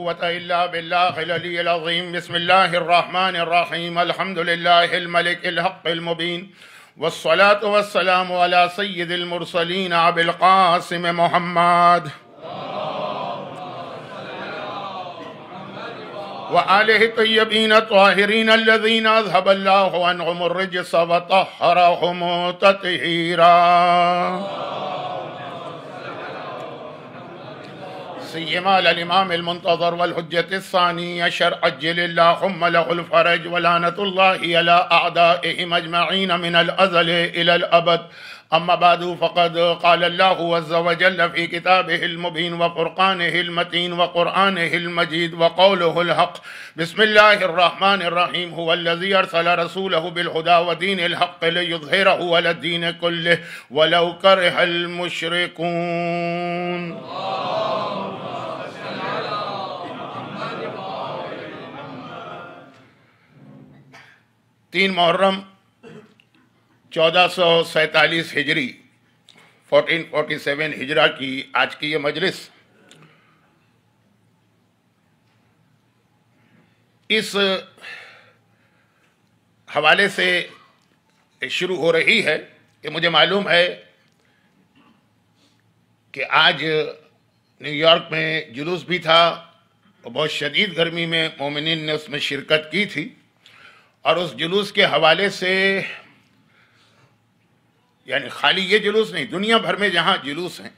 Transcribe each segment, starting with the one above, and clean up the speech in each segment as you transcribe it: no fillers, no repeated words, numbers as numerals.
قوة إلا بالله العلي العظيم. بسم الله الرحمن الرحيم. الحمد لله الملك الحق المبين، والصلاة والسلام على سيد المرسلين أبي القاسم محمد وآله الطيبين الطاهرين الذين أذهب الله عنهم الرجس وطهرهم تطهيرا. سيما على الإمام المنتظر والحجة الثاني عشر عجل اللهم له الفرج، ولعنة الله على أعدائهم أجمعين من الأزل إلى الأبد. أما بعد، فقد قال الله عز وجل في كتابه المبين وفرقانه المتين وقرآنه المجيد وقوله الحق: بسم الله الرحمن الرحيم. هو الذي أرسل رسوله بالهدى ودين الحق ليظهره على الدين كله ولو كره المشركون. 3 محرم 1447 ہجری 1447 ہجرہ کی آج کی یہ مجلس اس حوالے سے شروع ہو رہی ہے کہ مجھے معلوم ہے کہ آج نیو یارک میں جلوس بھی تھا اور بہت شدید گرمی میں مومنین نے اس میں شرکت کی تھی، اور اس جلوس کے حوالے سے، یعنی خالی یہ جلوس نہیں، دنیا بھر میں جہاں جلوس ہیں،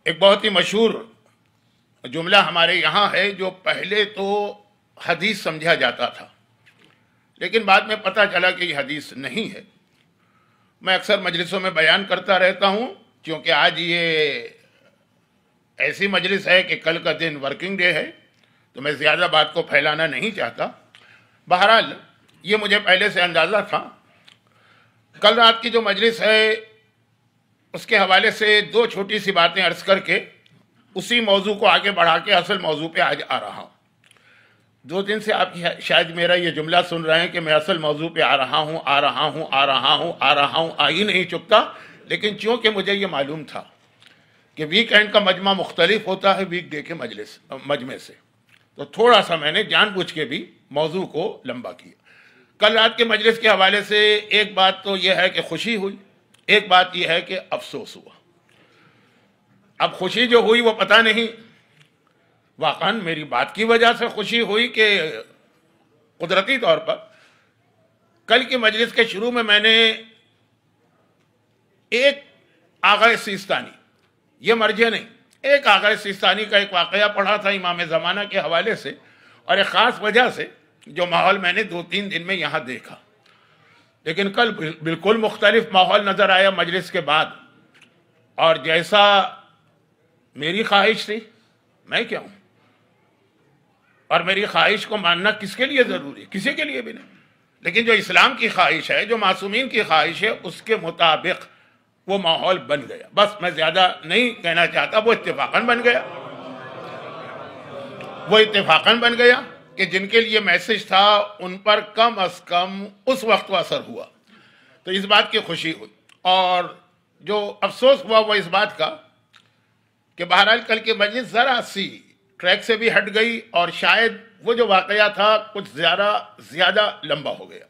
ایک بہت ہی مشہور جملہ ہمارے یہاں ہے جو پہلے تو حدیث سمجھا جاتا تھا، لیکن بعد میں پتہ چلا کہ یہ حدیث نہیں ہے۔ میں اکثر مجلسوں میں بیان کرتا رہتا ہوں، کیونکہ آج یہ ایسی مجلس ہے کہ کل کا دن ورکنگ ڈے ہے، تو میں زیادہ بات کو پھیلانا نہیں چاہتا۔ بہرحال یہ مجھے پہلے سے اندازہ تھا۔ کل رات کی جو مجلس ہے اس کے حوالے سے 2 چھوٹی سی باتیں عرض کر کے اسی موضوع کو آگے بڑھا کے اصل موضوع پہ آج آ رہا ہوں۔ 2 دن سے آپ شاید میرا یہ جملہ سن رہے ہیں کہ میں اصل موضوع پہ آ رہا ہوں، آ ہی نہیں چکتا، لیکن چونکہ مجھے یہ معلوم تھا کہ ویک اینڈ کا مجمع مختلف ہوتا ہے ویک ڈے کے مجمع سے، تو تھوڑا سا میں نے جان بوجھ کے بھی موضوع کو لمبا کیا۔ کل رات کے مجلس کے حوالے سے ایک بات تو یہ ہے کہ خوشی ہوئی، ایک بات یہ ہے کہ افسوس ہوا۔ اب خوشی جو ہوئی وہ پتہ نہیں واقعاً میری بات کی وجہ سے خوشی ہوئی کہ قدرتی طور پر کل کی مجلس کے شروع میں نے ایک آغا سیستانی، یہ مرجع نہیں، ایک آغا سیستانی کا ایک واقعہ پڑھا تھا امام زمانہ کے حوالے سے، اور ایک خاص وجہ سے جو ماحول میں نے 2-3 دن میں یہاں دیکھا، لیکن کل بالکل مختلف ماحول نظر آیا مجلس کے بعد، اور جیسا میری خواہش تھی، میں کیا ہوں، اور میری خواہش کو ماننا کس کے لیے ضروری ہے؟ کسی کے لیے بھی نہیں، لیکن جو اسلام کی خواہش ہے، جو معصومین کی خواہش ہے، اس کے مطابق وہ ماحول بن گیا۔ بس میں زیادہ نہیں کہنا چاہتا، وہ اتفاقاً بن گیا، وہ اتفاقاً بن گیا کہ جن کے لیے میسج تھا ان پر کم از کم اس وقت وہ اثر ہوا، تو اس بات کی خوشی ہوئی۔ اور جو افسوس ہوا وہ اس بات کا کہ بہرحال کل کی مجلس ذرا سی ٹریک سے بھی ہٹ گئی، اور شاید وہ جو واقعہ تھا کچھ زیادہ لمبا ہو گیا۔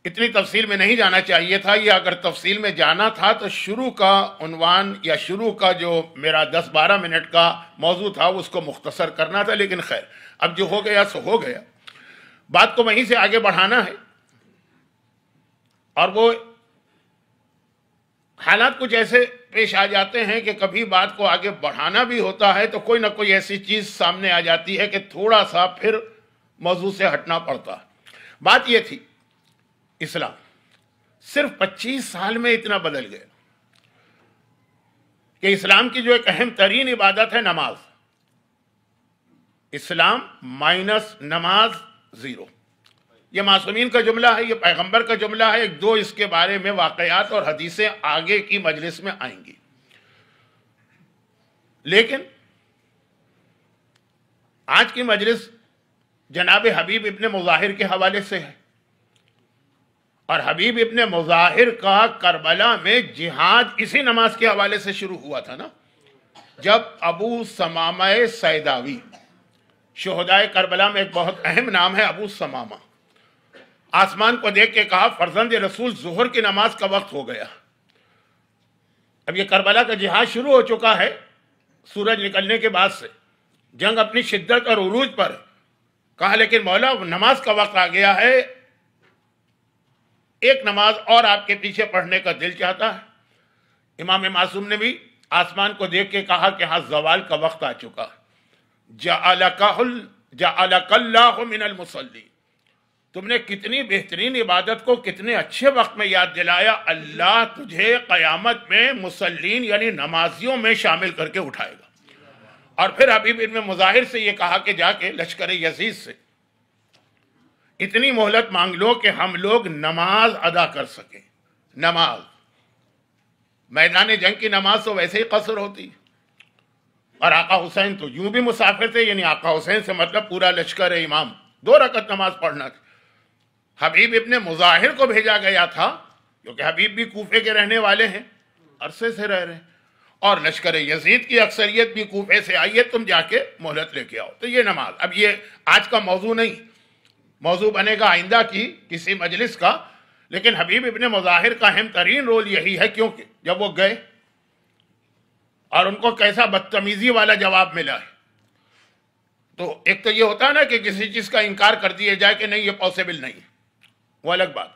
اتنی تفصیل میں نہیں جانا چاہیے تھا، یہ اگر تفصیل میں جانا تھا تو شروع کا عنوان یا شروع کا جو میرا 10-12 منٹ کا موضوع تھا اس کو مختصر کرنا تھا، لیکن خیر اب جو ہو گیا سو ہو گیا۔ بات کو وہیں سے آگے بڑھانا ہے، اور وہ حالات کچھ ایسے پیش آ جاتے ہیں کہ کبھی بات کو آگے بڑھانا بھی ہوتا ہے تو کوئی نہ کوئی ایسی چیز سامنے آ جاتی ہے کہ تھوڑا سا پھر موضوع سے ہٹنا پڑتا ہے۔ بات یہ تھی، اسلام صرف 25 سال میں اتنا بدل گیا کہ اسلام کی جو ایک اہم ترین عبادت ہے نماز، اسلام مائنس نماز 0، یہ معصومین کا جملہ ہے، یہ پیغمبر کا جملہ ہے۔ 1-2 اس کے بارے میں واقعات اور حدیثیں آگے کی مجلس میں آئیں گی، لیکن آج کی مجلس جناب حبیب ابن مظاہر کے حوالے سے ہے، اور حبیب ابن مظاہر کا کربلا میں جہاد اسی نماز کے حوالے سے شروع ہوا تھا نا۔ جب ابو ثمامہ سیداوی، شہدائے کربلا میں ایک بہت اہم نام ہے ابو ثمامہ، آسمان کو دیکھ کے کہا فرزند رسول ظہر کی نماز کا وقت ہو گیا۔ اب یہ کربلا کا جہاد شروع ہو چکا ہے، سورج نکلنے کے بعد سے جنگ اپنی شدت اور عروج پر ہے۔ کہا لیکن مولا نماز کا وقت آ گیا ہے، ایک نماز اور آپ کے پیچھے پڑھنے کا دل چاہتا ہے۔ امام معصوم نے بھی آسمان کو دیکھ کے کہا کہ ہاں زوال کا وقت آ چکا ہے۔ جعلک اللہ من المصلین، تم نے کتنی بہترین عبادت کو کتنے اچھے وقت میں یاد دلایا، اللہ تجھے قیامت میں مصلین یعنی نمازیوں میں شامل کر کے اٹھائے گا۔ اور پھر حبیب ابن مظاہر سے یہ کہا کہ جا کے لشکر یزید سے اتنی مہلت مانگ لو کہ ہم لوگ نماز ادا کر سکیں۔ نماز، میدان جنگ کی نماز تو ویسے ہی قصر ہوتی، اور آقا حسین تو یوں بھی مسافر تھے، یعنی آقا حسین سے مطلب پورا لشکر امام 2 رکعت نماز پڑھنا تھی۔ حبیب ابن مظاہر کو بھیجا گیا تھا، کیونکہ حبیب بھی کوفے کے رہنے والے ہیں، عرصے سے رہ رہے ہیں، اور لشکر یزید کی اکثریت بھی کوفے سے آئی ہے، تم جا کے مہلت لے کے آؤ۔ تو یہ نماز، اب یہ آج کا موضوع نہیں، موضوع بنے گا آئندہ کی کسی مجلس کا، لیکن حبیب ابن مظاہر کا اہم ترین رول یہی ہے، کیونکہ جب وہ گئے اور ان کو کیسا بدتمیزی والا جواب ملا ہے، تو ایک تو یہ ہوتا ہے نا کہ کسی چیز کا انکار کر دیا جائے کہ نہیں یہ پاسبل نہیں، وہ الگ بات،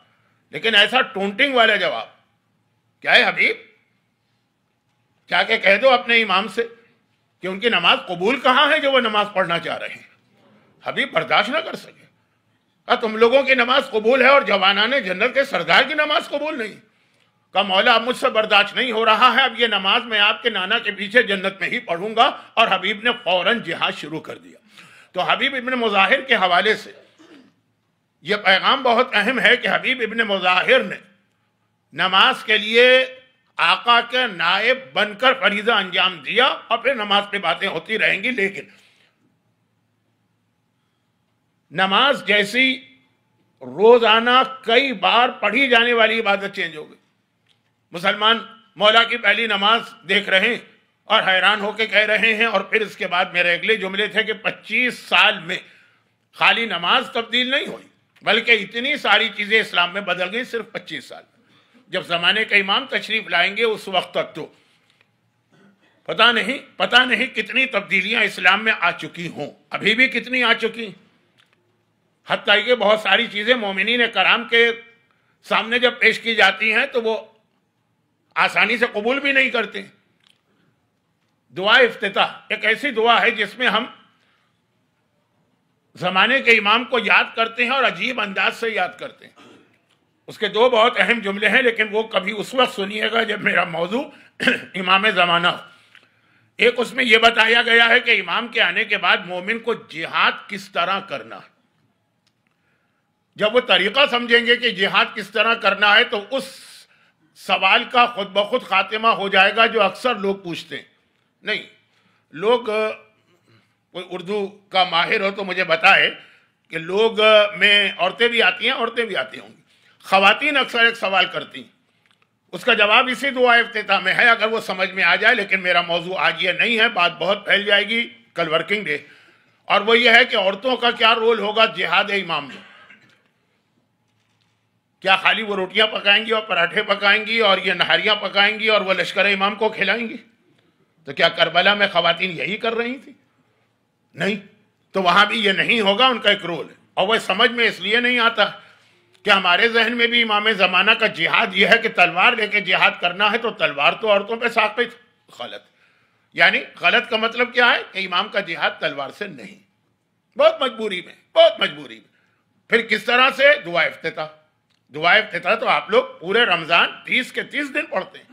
لیکن ایسا ٹونٹنگ والا جواب، کیا ہے حبیب، کیا کہ کہہ دو اپنے امام سے کہ ان کی نماز قبول کہاں ہے جو وہ نماز پڑھنا چاہ رہے ہیں۔ حبیب برداشت نہ کر سکے، کہا تم لوگوں کی نماز قبول ہے اور جوانان جنت کے سردار کی نماز قبول نہیں۔ کہا مولا اب مجھ سے برداشت نہیں ہو رہا ہے، اب یہ نماز میں آپ کے نانا کے پیچھے جنت میں ہی پڑھوں گا، اور حبیب نے فوراً جہاد شروع کر دیا۔ تو حبیب ابن مظاہر کے حوالے سے یہ پیغام بہت اہم ہے کہ حبیب ابن مظاہر نے نماز کے لیے آقا کے نائب بن کر فریضہ انجام دیا، اور پھر نماز پہ باتیں ہوتی رہیں گی، لیکن نماز جیسی روزانہ کئی بار پڑھی جانے والی عبادت چینج ہو گئی۔ مسلمان مولا کی پہلی نماز دیکھ رہے ہیں اور حیران ہو کے کہہ رہے ہیں، اور پھر اس کے بعد میرے اگلے جملے تھے کہ 25 سال میں خالی نماز تبدیل نہیں ہوئی، بلکہ اتنی ساری چیزیں اسلام میں بدل گئی صرف 25 سال۔ جب زمانے کا امام تشریف لائیں گے اس وقت تک تو پتہ نہیں کتنی تبدیلیاں اسلام میں آ چکی ہوں، ابھی بھی کتنی آ چکی، حتیٰ کہ بہت ساری چیزیں مومنین کرام کے سامنے جب پیش کی جاتی ہیں تو وہ آسانی سے قبول بھی نہیں کرتے۔ دعا افتتاح ایک ایسی دعا ہے جس میں ہم زمانے کے امام کو یاد کرتے ہیں اور عجیب انداز سے یاد کرتے ہیں۔ اس کے 2 بہت اہم جملے ہیں، لیکن وہ کبھی اس وقت سنیے گا جب میرا موضوع امام زمانہ ہو۔ ایک اس میں یہ بتایا گیا ہے کہ امام کے آنے کے بعد مومن کو جہاد کس طرح کرنا ہے۔ جب وہ طریقہ سمجھیں گے کہ جہاد کس طرح کرنا ہے تو اس سوال کا خود بخود خاتمہ ہو جائے گا جو اکثر لوگ پوچھتے ہیں۔ نہیں، لوگ، کوئی اردو کا ماہر ہو تو مجھے بتائے کہ لوگ میں عورتیں بھی آتی ہوں گی، خواتین اکثر ایک سوال کرتی ہیں، اس کا جواب اسی دعا افتتاح میں ہے اگر وہ سمجھ میں آ جائے، لیکن میرا موضوع آج یہ نہیں ہے، بات بہت پھیل جائے گی کل ورکنگ ڈے، اور وہ یہ ہے کہ عورتوں کا کیا رول ہوگا جہاد امام میں۔ کیا خالی وہ روٹیاں پکائیں گی اور پراٹھے پکائیں گی اور یہ نہاریاں پکائیں گی اور وہ لشکر امام کو کھلائیں گی؟ تو کیا کربلا میں خواتین یہی کر رہی تھی؟ نہیں، تو وہاں بھی یہ نہیں ہوگا، ان کا ایک رول ہے، اور وہ سمجھ میں اس لیے نہیں آتا کہ ہمارے ذہن میں بھی امام زمانہ کا جہاد یہ ہے کہ تلوار لے کے جہاد کرنا ہے، تو تلوار تو عورتوں پہ ساقط، غلط، یعنی غلط کا مطلب کیا ہے کہ امام کا جہاد تلوار سے نہیں، بہت مجبوری میں۔ پھر کس طرح سے؟ دعا افتتاح تو آپ لوگ پورے رمضان 30 کے 30 دن پڑھتے ہیں،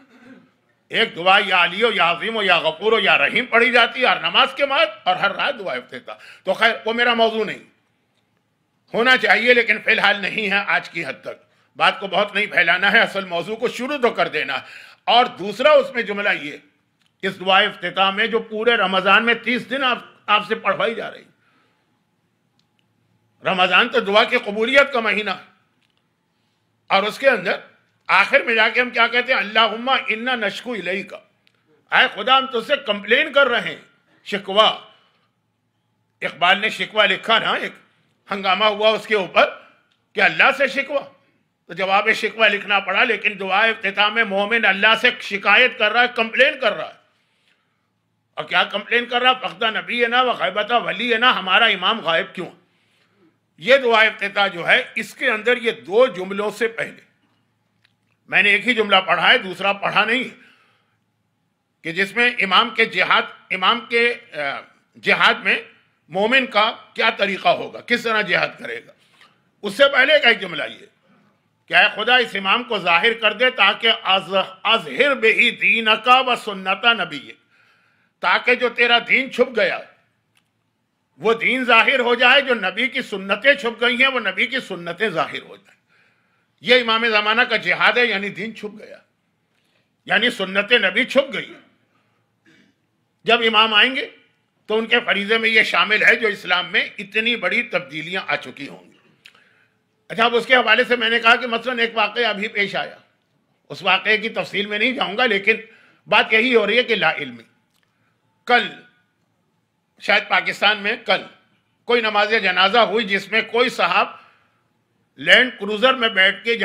ایک دعا یا علی و یا عظیم و یا غفور و یا رحیم پڑھی جاتی ہے ہر نماز کے بعد، اور ہر رات دعا افتتاح۔ تو خیر وہ میرا موضوع نہیں، ہونا چاہیے لیکن فی الحال نہیں ہے آج کی حد تک، بات کو بہت نہیں پھیلانا ہے، اصل موضوع کو شروع تو کر دینا ہے۔ اور دوسرا اس میں جملہ یہ، اس دعا افتتاح میں جو پورے رمضان میں 30 دن آپ سے پڑھوائی جا رہی، رمضان تو دعا کی قبولیت کا مہینہ ہے، اور اس کے اندر آخر میں جا کے ہم کیا کہتے ہیں؟ اللہم انا نشکو الیک، اے خدا ہم تجھ سے کمپلین کر رہے ہیں، شکوہ. اقبال نے شکوہ لکھا نا، ایک ہنگامہ ہوا اس کے اوپر کہ اللہ سے شکوہ، تو جواب شکوہ لکھنا پڑا. لیکن دعا افتتاح میں مومن اللہ سے شکایت کر رہا ہے، کمپلین کر رہا ہے. اور کیا کمپلین کر رہا؟ فقدہ نبی ہے نا و غیبتہ ولی ہے نا، ہمارا امام غائب کیوں؟ یہ دعا افتتاح جو ہے اس کے اندر یہ دو جملوں سے پہلے میں نے ایک ہی جملہ پڑھا ہے، دوسرا پڑھا نہیں، کہ جس میں امام کے جہاد میں مومن کا کیا طریقہ ہوگا، کس طرح جہاد کرے گا. اس سے پہلے کا ایک جملہ یہ کہ اے خدا اس امام کو ظاہر کر دے تاکہ اظہر بہی دینک و سنت نبی، تاکہ جو تیرا دین چھپ گیا وہ دین ظاہر ہو جائے، جو نبی کی سنتیں چھپ گئی ہیں وہ نبی کی سنتیں ظاہر ہو جائیں. یہ امام زمانہ کا جہاد ہے، یعنی دین چھپ گیا، یعنی سنت نبی چھپ گئی. جب امام آئیں گے تو ان کے فریضے میں یہ شامل ہے جو اسلام میں اتنی بڑی تبدیلیاں آ چکی ہوں گی. اچھا، اب اس کے حوالے سے میں نے کہا کہ مثلا ایک واقعہ ابھی پیش آیا، اس واقعے کی تفصیل میں نہیں جاؤں گا، لیکن بات یہی ہو رہی ہے کہ لا علمی. کل شاید پاکستان میں کل کوئی نماز جنازہ ہوئی جس میں کوئی صاحب لینڈ کروزر میں بیٹھ کے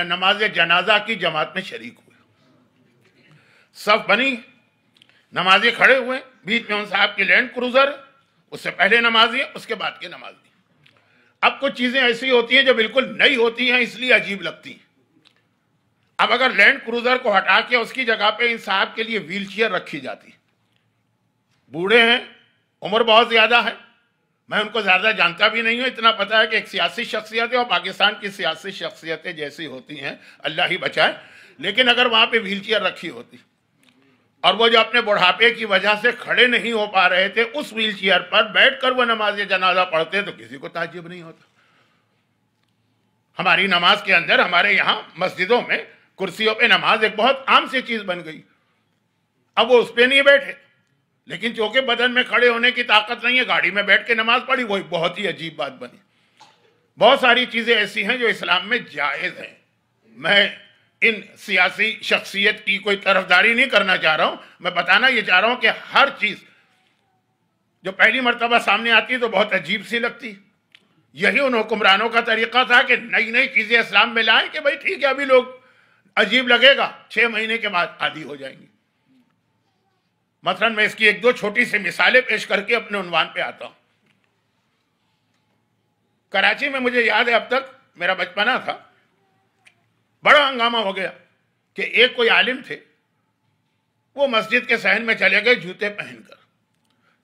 نماز جنازہ کی جماعت میں شریک ہوئے. صف بنی، نمازی کھڑے ہوئے، بیچ میں ان صاحب کی لینڈ کروزر، اس سے پہلے نمازی ہے، اس کے بعد کے نمازی. اب کچھ چیزیں ایسی ہوتی ہیں جو بالکل نئی ہوتی ہیں، اس لیے عجیب لگتی ہیں. اب اگر لینڈ کروزر کو ہٹا کے اس کی جگہ پہ ان صاحب کے لیے ویل چیئر رکھی جاتی، بوڑھے ہیں، عمر بہت زیادہ ہے، میں ان کو زیادہ جانتا بھی نہیں ہوں، اتنا پتا ہے کہ ایک سیاسی شخصیت ہے اور پاکستان کی سیاسی شخصیتیں جیسی ہوتی ہیں اللہ ہی بچائے. لیکن اگر وہاں پہ ویل چیئر رکھی ہوتی اور وہ جو اپنے بڑھاپے کی وجہ سے کھڑے نہیں ہو پا رہے تھے اس ویل چیئر پر بیٹھ کر وہ نماز جنازہ پڑھتے تو کسی کو تعجب نہیں ہوتا. ہماری نماز کے اندر، ہمارے یہاں مسجدوں میں کرسیوں پہ نماز ایک بہت عام سی چیز بن گئی. اب وہ اس پہ نہیں بیٹھے، لیکن چونکہ بدن میں کھڑے ہونے کی طاقت نہیں ہے، گاڑی میں بیٹھ کے نماز پڑھی، وہی بہت ہی عجیب بات بنی. بہت ساری چیزیں ایسی ہیں جو اسلام میں جائز ہیں. میں ان سیاسی شخصیت کی کوئی طرفداری نہیں کرنا چاہ رہا ہوں، میں بتانا یہ چاہ رہا ہوں کہ ہر چیز جو پہلی مرتبہ سامنے آتی ہے تو بہت عجیب سی لگتی. یہی ان حکمرانوں کا طریقہ تھا کہ نئی نئی چیزیں اسلام میں لائیں کہ بھائی ٹھیک ہے ابھی لوگ عجیب لگے گا، 6 مہینے کے بعد عادی ہو جائیں گے. مثلا میں اس کی ایک دو چھوٹی سی مثالیں پیش کر کے اپنے عنوان پہ آتا ہوں. کراچی میں مجھے یاد ہے، اب تک میرا بچپنا تھا، بڑا ہنگامہ ہو گیا کہ ایک کوئی عالم تھے، وہ مسجد کے صحن میں چلے گئے جوتے پہن کر.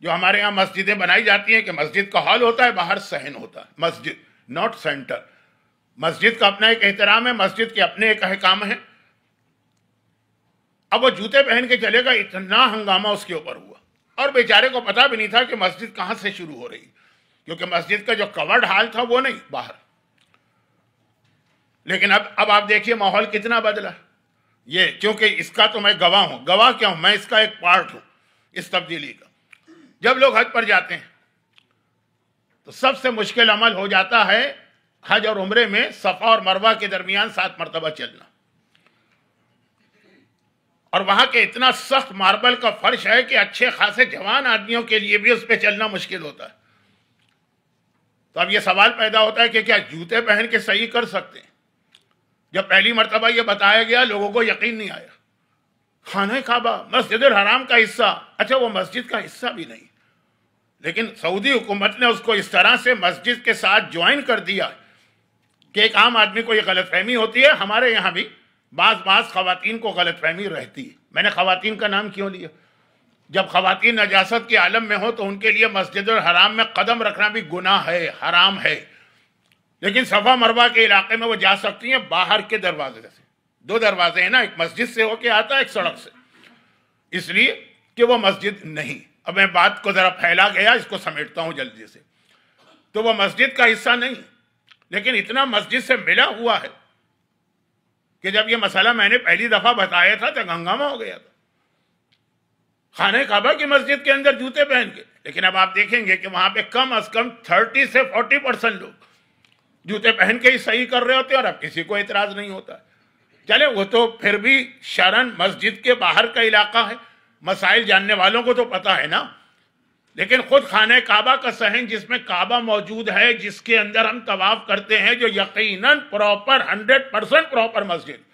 جو ہمارے ہاں مسجدیں بنائی جاتی ہیں کہ مسجد کا ہال ہوتا ہے، باہر صحن ہوتا ہے، مسجد ناٹ سینٹر. مسجد کا اپنا ایک احترام ہے، مسجد کے اپنے ایک احکام ہیں. اب وہ جوتے پہن کے چلے گا، اتنا ہنگامہ اس کے اوپر ہوا اور بیچارے کو پتا بھی نہیں تھا کہ مسجد کہاں سے شروع ہو رہی، کیونکہ مسجد کا جو کورڈ ہال تھا وہ نہیں، باہر. لیکن اب آپ دیکھیے ماحول کتنا بدلا. یہ چونکہ اس کا تو میں گواہ ہوں. گواہ کیا ہوں؟ میں اس کا ایک پارٹ ہوں اس تبدیلی کا. جب لوگ حج پر جاتے ہیں تو سب سے مشکل عمل ہو جاتا ہے حج اور عمرے میں صفا اور مروہ کے درمیان 7 مرتبہ چلنا. اور وہاں کے اتنا سخت ماربل کا فرش ہے کہ اچھے خاصے جوان آدمیوں کے لیے بھی اس پہ چلنا مشکل ہوتا ہے. تو اب یہ سوال پیدا ہوتا ہے کہ کیا جوتے پہن کے صحیح کر سکتے ہیں؟ جب پہلی مرتبہ یہ بتایا گیا لوگوں کو یقین نہیں آیا. خانہ کعبہ مسجد الحرام کا حصہ، اچھا وہ مسجد کا حصہ بھی نہیں. لیکن سعودی حکومت نے اس کو اس طرح سے مسجد کے ساتھ جوائن کر دیا کہ ایک عام آدمی کو یہ غلط فہمی ہوتی ہے. ہمارے یہاں بھی بعض خواتین کو غلط فہمی رہتی ہے. میں نے خواتین کا نام کیوں لیا؟ جب خواتین نجاست کے عالم میں ہو تو ان کے لیے مسجد الحرام میں قدم رکھنا بھی گناہ ہے، حرام ہے. لیکن صفا مروہ کے علاقے میں وہ جا سکتی ہیں باہر کے دروازے سے. 2 دروازے ہیں نا، ایک مسجد سے ہو کے آتا ہے، ایک سڑک سے، اس لیے کہ وہ مسجد نہیں. اب میں بات کو ذرا پھیلا گیا، اس کو سمیٹتا ہوں جلدی سے. تو وہ مسجد کا حصہ نہیں، لیکن اتنا مسجد سے ملا ہوا ہے کہ جب یہ مسئلہ میں نے پہلی دفعہ بتایا تھا تو ہنگامہ ہو گیا تھا. خانہ کعبہ کی مسجد کے اندر جوتے پہن کے. لیکن اب آپ دیکھیں گے کہ وہاں پہ کم از کم 30 سے 40% لوگ جوتے پہن کے ہی صحیح کر رہے ہوتے ہیں اور اب کسی کو اعتراض نہیں ہوتا. چلے وہ تو پھر بھی شرن مسجد کے باہر کا علاقہ ہے، مسائل جاننے والوں کو تو پتا ہے نا، لیکن خود خانہ کعبہ کا صحن جس میں کعبہ موجود ہے، جس کے اندر ہم طواف کرتے ہیں، جو یقیناً پراپر 100% پراپر مسجد،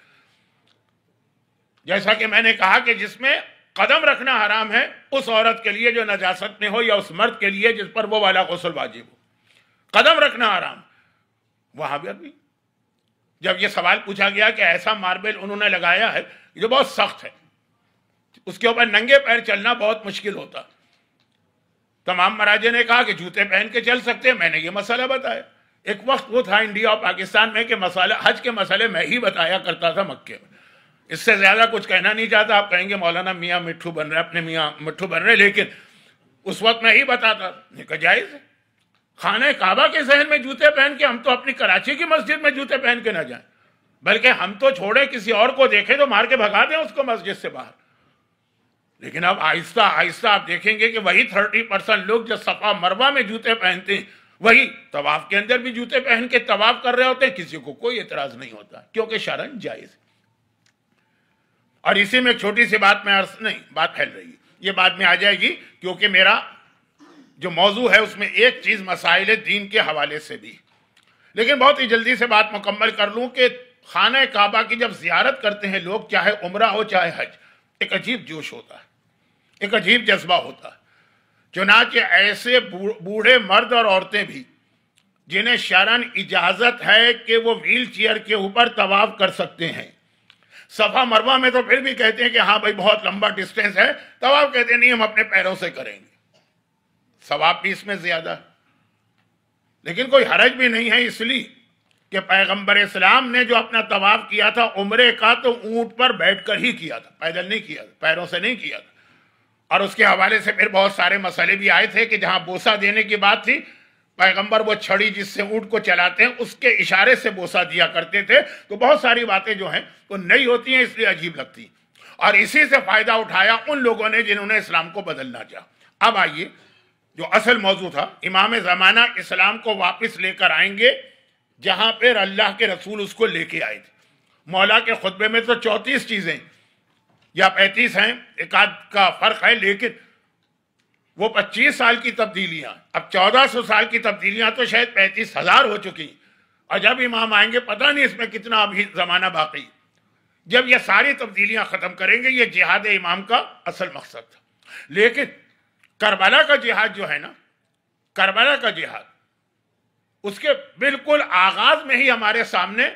جیسا کہ میں نے کہا کہ جس میں قدم رکھنا حرام ہے اس عورت کے لیے جو نجاست میں ہو، یا اس مرد کے لیے جس پر وہ والا غسل واجب ہو، قدم رکھنا حرام۔ وہاں بھی جب یہ سوال پوچھا گیا کہ ایسا ماربل انہوں نے لگایا ہے جو بہت سخت ہے، اس کے اوپر ننگے پیر چلنا بہت مشکل ہوتا، تمام مراجع نے کہا کہ جوتے پہن کے چل سکتے ہیں۔ میں نے یہ مسئلہ بتایا، ایک وقت وہ تھا انڈیا اور پاکستان میں کہ مسئلہ حج کے مسئلے میں ہی بتایا کرتا تھا مکے میں، اس سے زیادہ کچھ کہنا نہیں چاہتا۔ آپ کہیں گے مولانا میاں مٹھو بن رہے، اپنے میاں مٹھو بن رہے، لیکن اس وقت میں ہی بتاتا کہ جائز ہے۔ خانہ کعبہ کے ذہن میں جوتے پہن کے، ہم تو اپنی کراچی کی مسجد میں جوتے پہن کے نہ جائیں، بلکہ ہم تو چھوڑے کسی اور کو دیکھیں تو مار کے بھگا دیں اس کو مسجد سے باہر۔ لیکن اب آہستہ آہستہ آپ دیکھیں گے کہ وہی 30% لوگ جو صفا مروہ میں جوتے پہنتے ہیں، وہی طواف کے اندر بھی جوتے پہن کے طواف کر رہے ہوتے ہیں، کسی کو کوئی اعتراض نہیں ہوتا کیونکہ شرعاً جائز ہے۔ اور اسی میں ایک چھوٹی سی بات میں عرض نہیں، بات پھیل رہی ہے، یہ بعد میں آ جائے گی کیونکہ میرا جو موضوع ہے اس میں ایک چیز مسائل دین کے حوالے سے بھی، لیکن بہت ہی جلدی سے بات مکمل کر لوں کہ خانہ کعبہ کی جب زیارت کرتے ہیں لوگ، چاہے عمرہ ہو چاہے حج، ایک عجیب جوش ہوتا ہے، ایک عجیب جذبہ ہوتا ہے۔ چنانچہ ایسے بوڑھے مرد اور عورتیں بھی جنہیں شرعاً اجازت ہے کہ وہ ویل چیئر کے اوپر طواف کر سکتے ہیں، صفا مروہ میں تو پھر بھی کہتے ہیں کہ ہاں بھائی بہت لمبا ڈسٹینس ہے، طواف کہتے ہیں نہیں ہم اپنے پیروں سے کریں گے، ثواب بھی اس میں زیادہ ہے۔ لیکن کوئی حرج بھی نہیں ہے، اس لیے کہ پیغمبر اسلام نے جو اپنا طواف کیا تھا عمرے کا تو اونٹ پر بیٹھ کر ہی کیا تھا، پیدل نہیں کیا تھا، پیروں سے نہیں کیا تھا۔ اور اس کے حوالے سے پھر بہت سارے مسئلے بھی آئے تھے کہ جہاں بوسہ دینے کی بات تھی، پیغمبر وہ چھڑی جس سے اونٹ کو چلاتے ہیں اس کے اشارے سے بوسہ دیا کرتے تھے۔ تو بہت ساری باتیں جو ہیں وہ نئی ہوتی ہیں، اس لیے عجیب لگتی، اور اسی سے فائدہ اٹھایا ان لوگوں نے جنہوں نے اسلام کو بدلنا چاہا۔ اب آئیے جو اصل موضوع تھا، امام زمانہ اسلام کو واپس لے کر آئیں گے جہاں پہ اللہ کے رسول اس کو لے کے آئے تھے۔ مولا کے خطبے میں تو 34 چیزیں یا 35 ہیں، ایک آدھ کا فرق ہے، لیکن وہ 25 سال کی تبدیلیاں، اب 1400 سال کی تبدیلیاں تو شاید 35,000 ہو چکی، اور جب امام آئیں گے پتہ نہیں اس میں کتنا ابھی زمانہ باقی۔ جب یہ ساری تبدیلیاں ختم کریں گے، یہ جہاد امام کا اصل مقصد تھا۔ لیکن کربلا کا جہاد جو ہے نا، کربلا کا جہاد، اس کے بالکل آغاز میں ہی ہمارے سامنے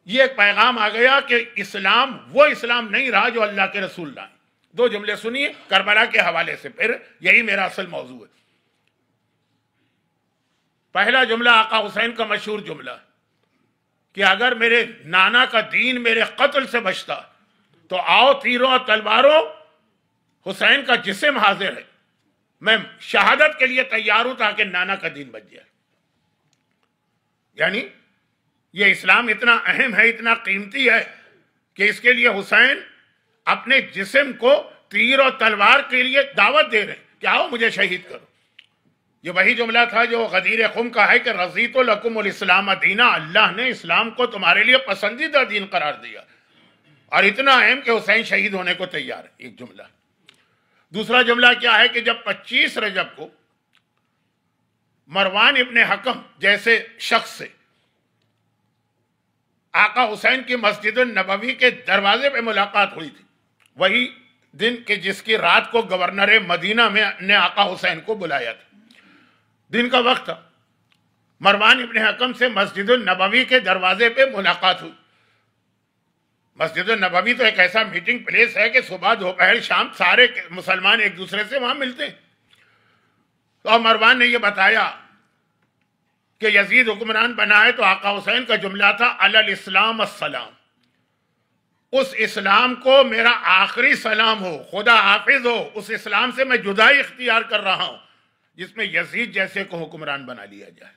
یہ ایک پیغام آ گیا کہ اسلام وہ اسلام نہیں رہا جو اللہ کے رسول لائے۔ دو جملے سنیے کربلا کے حوالے سے، پھر یہی میرا اصل موضوع ہے۔ پہلا جملہ آقا حسین کا مشہور جملہ کہ اگر میرے نانا کا دین میرے قتل سے بچتا تو آؤ تیروں اور تلواروں، حسین کا جسم حاضر ہے، میں شہادت کے لیے تیار ہوں تاکہ نانا کا دین بچ جائے۔ یعنی یہ اسلام اتنا اہم ہے، اتنا قیمتی ہے کہ اس کے لیے حسین اپنے جسم کو تیر اور تلوار کے لیے دعوت دے رہے ہیں کہ آؤ مجھے شہید کرو۔ یہ وہی جملہ تھا جو غدیر خم کا ہے کہ رضیت لکم الاسلام دینا، اللہ نے اسلام کو تمہارے لیے پسندیدہ دین قرار دیا، اور اتنا اہم کہ حسین شہید ہونے کو تیار ہے۔ ایک جملہ۔ دوسرا جملہ کیا ہے کہ جب 25 رجب کو مروان ابن حکم جیسے شخص سے آقا حسین کی مسجد النبوی کے دروازے پہ ملاقات ہوئی تھی، وہی دن کہ جس کی رات کو گورنر مدینہ نے آقا حسین کو بلایا تھا، دن کا وقت تھا، مروان ابن حکم سے مسجد النبوی کے دروازے پہ ملاقات ہوئی۔ مسجد النبوی تو ایک ایسا میٹنگ پلیس ہے کہ صبح دوپہر شام سارے مسلمان ایک دوسرے سے وہاں ملتے ہیں۔ تو مروان نے یہ بتایا کہ یزید حکمران بنا ہے، تو آقا حسین کا جملہ تھا علی الاسلام السلام، اس اسلام کو میرا آخری سلام ہو، خدا حافظ ہو، اس اسلام سے میں جدائی اختیار کر رہا ہوں جس میں یزید جیسے کو حکمران بنا لیا جائے۔